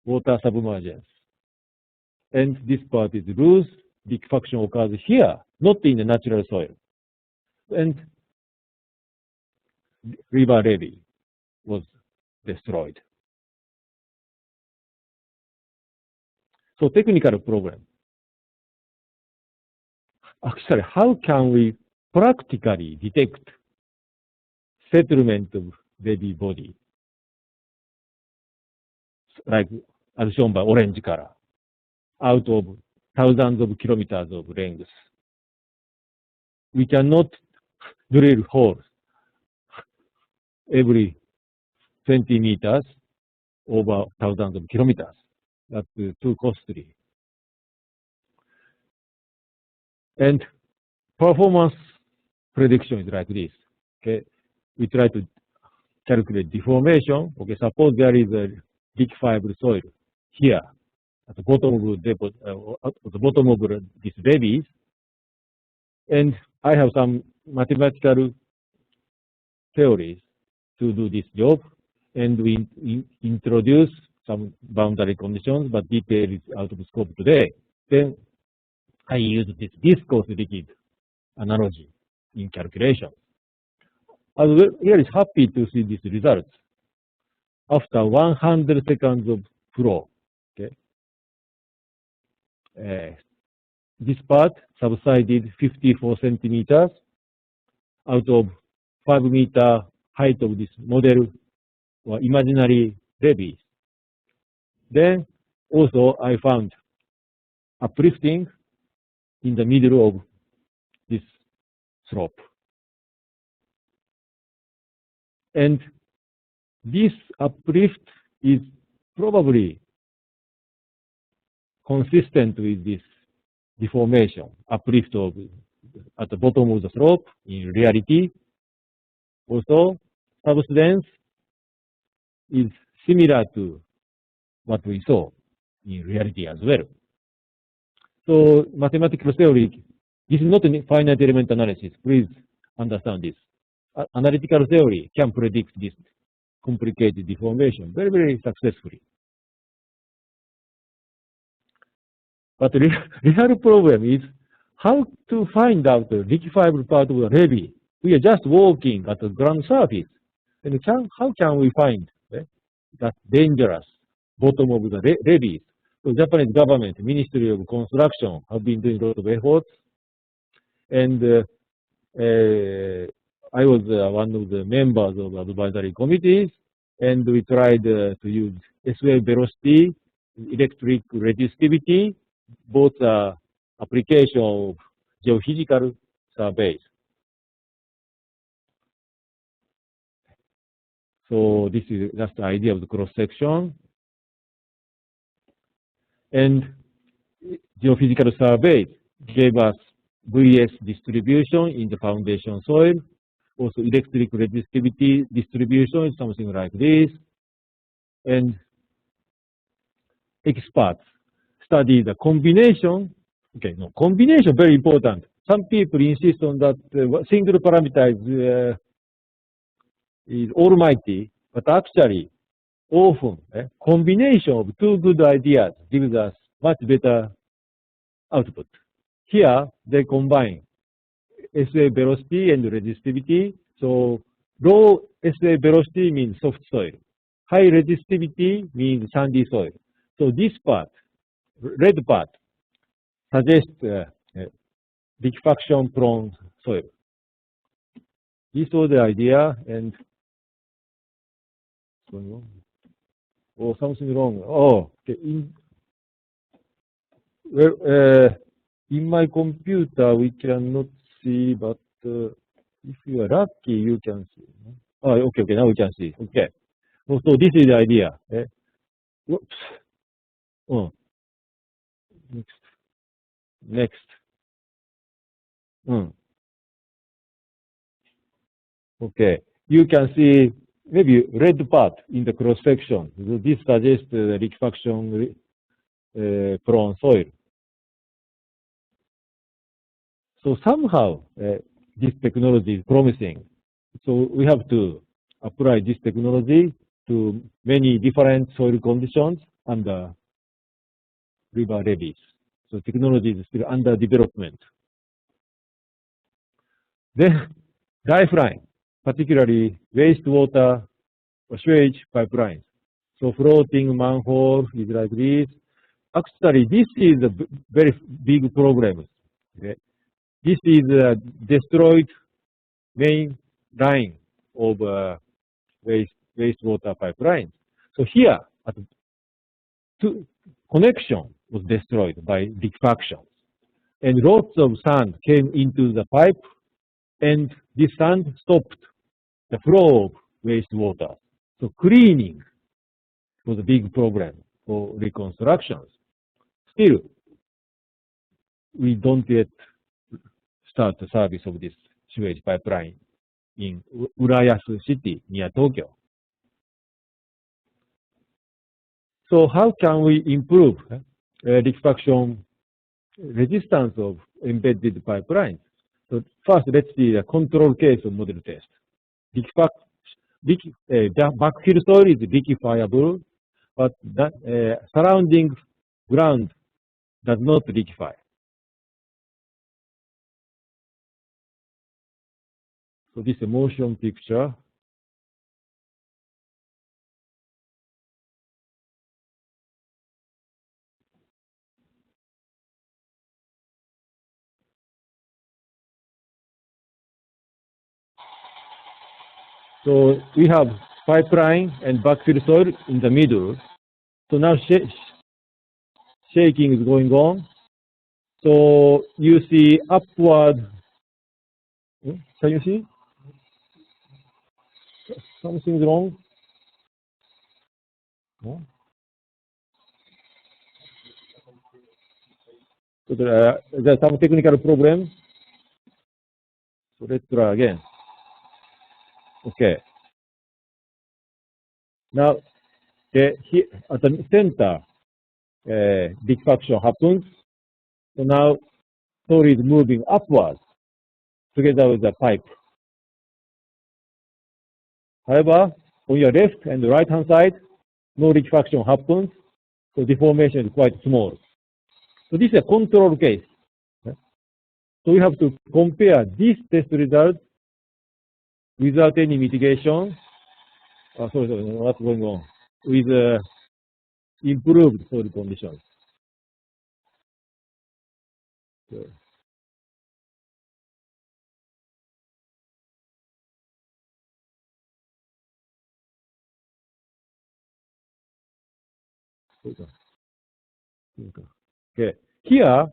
water submergence. And this part is loose. Liquefaction occurs here, not in the natural soil. And river levee was destroyed. So technical problem. Actually, how can we practically detect settlement of levee body, like as shown by orange color, out of thousands of kilometers of length? We cannot drill holes every 20 meters over thousands of kilometers. That's too costly. And performance prediction is like this. Okay, we try to calculate deformation. Okay, suppose there is a liquefiable soil here at the bottom of this levees, and I have some mathematical theories to do this job, and we introduce some boundary conditions, but detail is out of scope today. Then I use this viscous liquid analogy in calculation. I was really happy to see these results. After 100 seconds of flow, okay, this part subsided 54 centimeters out of 5-meter height of this model or imaginary levees. Then also I found uplifting in the middle of this slope. And this uplift is probably consistent with this deformation, uplift of at the bottom of the slope in reality. Also, subsidence is similar to what we saw in reality as well. So mathematical theory, this is not a finite element analysis. Please understand this. Analytical theory can predict this complicated deformation very, very successfully. But the real problem is how to find out the liquefiable part of the levee. We are just walking at the ground surface. And how can we find that dangerous bottom of the levees? So Japanese government, Ministry of Construction have been doing a lot of efforts. And I was one of the members of the advisory committees, and we tried to use SWave velocity, electric resistivity, both application of geophysical surveys. So this is just the idea of the cross section. And geophysical surveys gave us VS distribution in the foundation soil. Also electric resistivity distribution is something like this. And experts study the combination. Okay, no, combination very important. Some people insist on that single parameter is almighty, but actually often combination of two good ideas gives us much better output. Here they combine SA velocity and resistivity. So low SA velocity means soft soil. High resistivity means sandy soil. So this part, red part, suggests liquefaction prone soil. This was the idea, and oh, something wrong. Oh, okay. In my computer we cannot see, but if you are lucky, you can see. Oh, okay, now we can see. Okay. So this is the idea. Whoops. Oh. Next. Okay. You can see maybe red part in the cross section. This suggests the liquefaction prone soil. So somehow this technology is promising. So we have to apply this technology to many different soil conditions under river levees. So technology is still under development. Then lifeline, particularly wastewater or sewage pipelines. So floating manhole is like this. Actually, this is a very big problem. Okay? This is a destroyed main line of wastewater pipelines. So here, connection was destroyed by liquefaction. And lots of sand came into the pipe, and this sand stopped the flow of wastewater. So cleaning was a big problem for reconstructions. Still, we don't yet start the service of this sewage pipeline in Urayasu city near Tokyo. So how can we improve liquefaction resistance of embedded pipelines? So first, let's see the control case of model test. the backfill soil is liquefiable, but that surrounding ground does not liquefy. So this is a motion picture. So we have pipeline and backfill soil in the middle. So now shaking is going on. So you see upward. Can you see? Something's wrong. No? So there's some technical problem. So let's try again. Okay. Now, here at the center, liquefaction happens. So now, soil is moving upwards together with the pipe. However, on your left and the right-hand side, no liquefaction happens. So deformation is quite small. So this is a control case. So we have to compare this test result without any mitigation. Sorry, what's going on? With improved soil conditions. Okay. Here,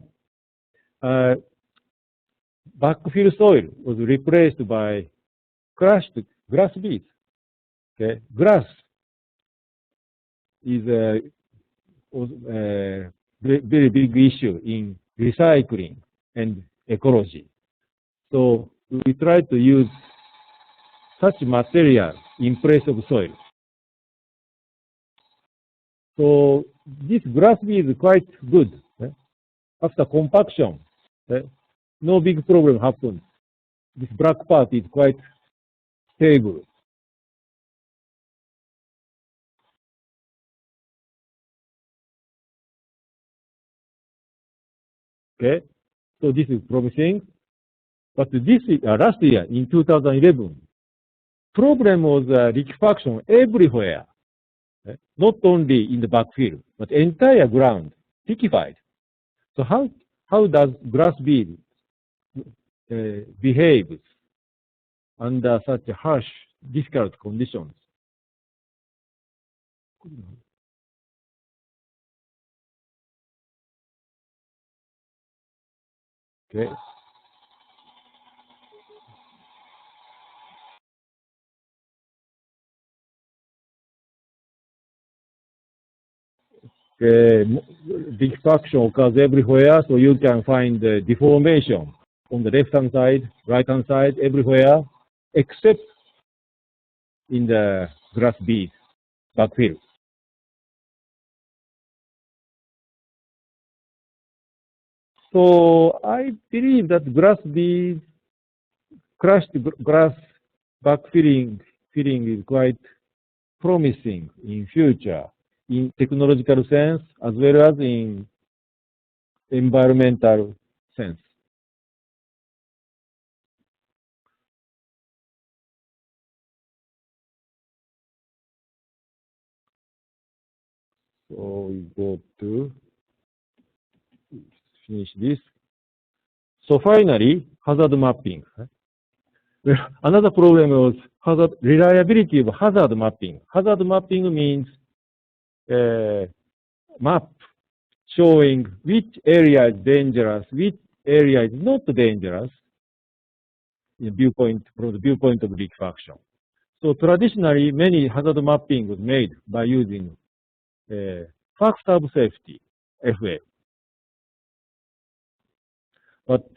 backfill soil was replaced by crushed grass beads. Okay. Grass is was a very big issue in recycling and ecology. So we try to use such material in place of soil. So this grass bead is quite good. After compaction, no big problem happens. This black part is quite stable. Okay, so this is promising. But this is, last year in 2011, problem was liquefaction everywhere, not only in the backfill, but entire ground liquefied. So how does grass bead behave under such harsh, difficult conditions? Okay. Liquefaction occurs everywhere, so you can find the deformation on the left-hand side, right-hand side, everywhere, except in the grass bead backfill. So I believe that grass bead, crushed grass backfilling is quite promising in future, in technological sense as well as in environmental sense. So we go to finish this. So finally, hazard mapping. Well, another problem was reliability of hazard mapping. Hazard mapping means map showing which area is dangerous, which area is not dangerous from the viewpoint of liquefaction. So traditionally, many hazard mapping was made by using factor of safety, FA. But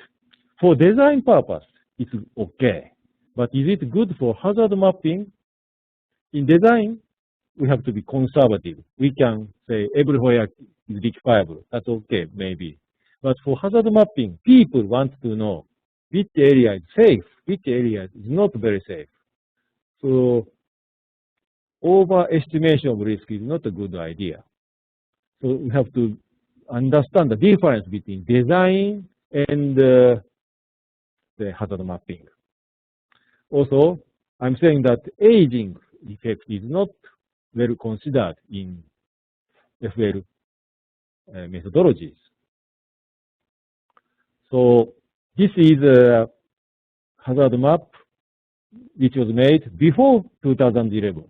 for design purpose, it's okay. But is it good for hazard mapping? In design, we have to be conservative. We can say everywhere is liquefiable. That's okay, maybe. But for hazard mapping, people want to know which area is safe, which area is not very safe. So overestimation of risk is not a good idea. So we have to understand the difference between design and the hazard mapping. Also, I'm saying that aging effect is not well considered in FL methodologies. So this is a hazard map which was made before 2011.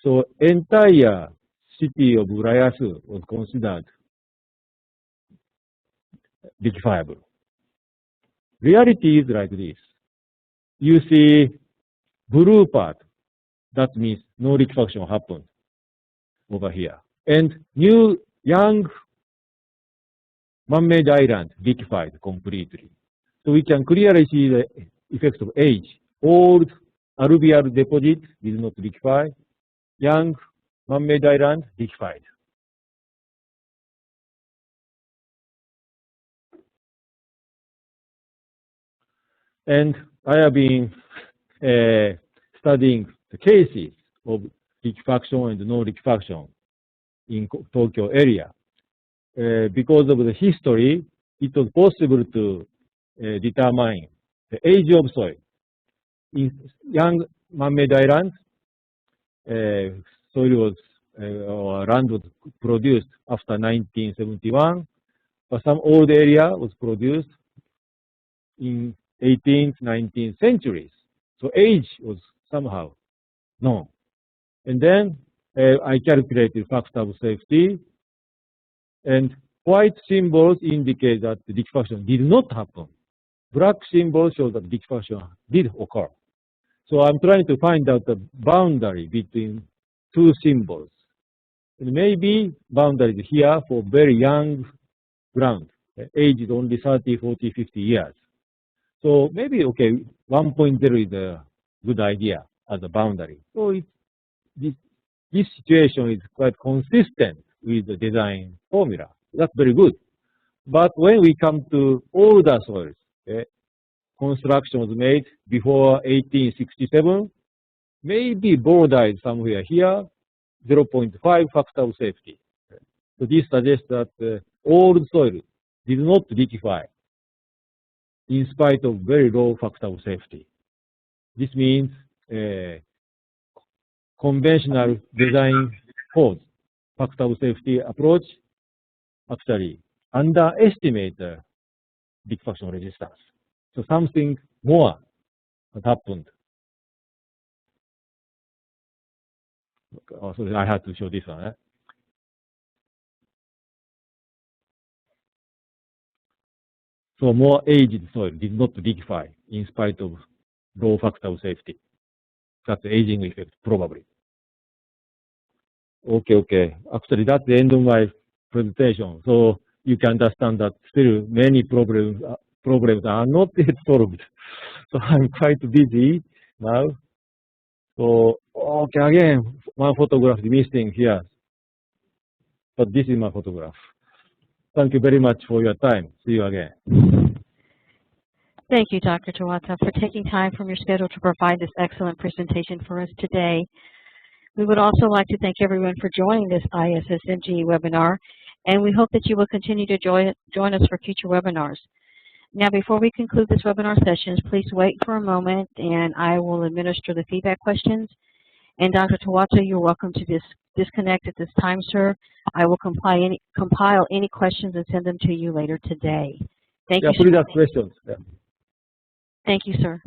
So entire city of Urayasu was considered liquefiable. Reality is like this. You see blue part, that means no liquefaction happened over here. And new young man-made island liquefied completely. So we can clearly see the effects of age. Old alluvial deposit did not liquefy. Young man-made island liquefied. And I have been studying the cases of liquefaction and no liquefaction in Tokyo area. Because of the history, it was possible to determine the age of soil. In young man-made islands, soil was, or land was produced after 1971, but some old area was produced in 18th, 19th centuries. So age was somehow known. And then I calculated factor of safety, and white symbols indicate that the liquefaction did not happen. Black symbols show that liquefaction did occur. So I'm trying to find out the boundary between two symbols. And maybe boundary is here for very young ground. Age is only 30, 40, 50 years. So maybe, okay, 1.0 is a good idea as a boundary. So this situation is quite consistent with the design formula. That's very good. But when we come to older soils, construction was made before 1867, maybe border is somewhere here, 0.5 factor of safety. So this suggests that old soil did not liquefy in spite of very low factor of safety. This means conventional design codes, factor of safety approach actually underestimate the liquefaction resistance. So something more has happened. Oh, so I had to show this one. So more aged soil did not liquefy in spite of low factor of safety. That's the aging effect, probably. Okay. Actually, that's the end of my presentation. So you can understand that still many problems are not yet solved. So I'm quite busy now. So, okay, again, one photograph is missing here. But this is my photograph. Thank you very much for your time. See you again. Thank you, Dr. Tawata, for taking time from your schedule to provide this excellent presentation for us today. We would also like to thank everyone for joining this ISSMG webinar, and we hope that you will continue to join us for future webinars. Now, before we conclude this webinar sessions, please wait for a moment, and I will administer the feedback questions. And Dr. Tawata, you're welcome to disconnect at this time, sir. I will compile any questions and send them to you later today. Thank you. Please ask questions. Thank you, sir.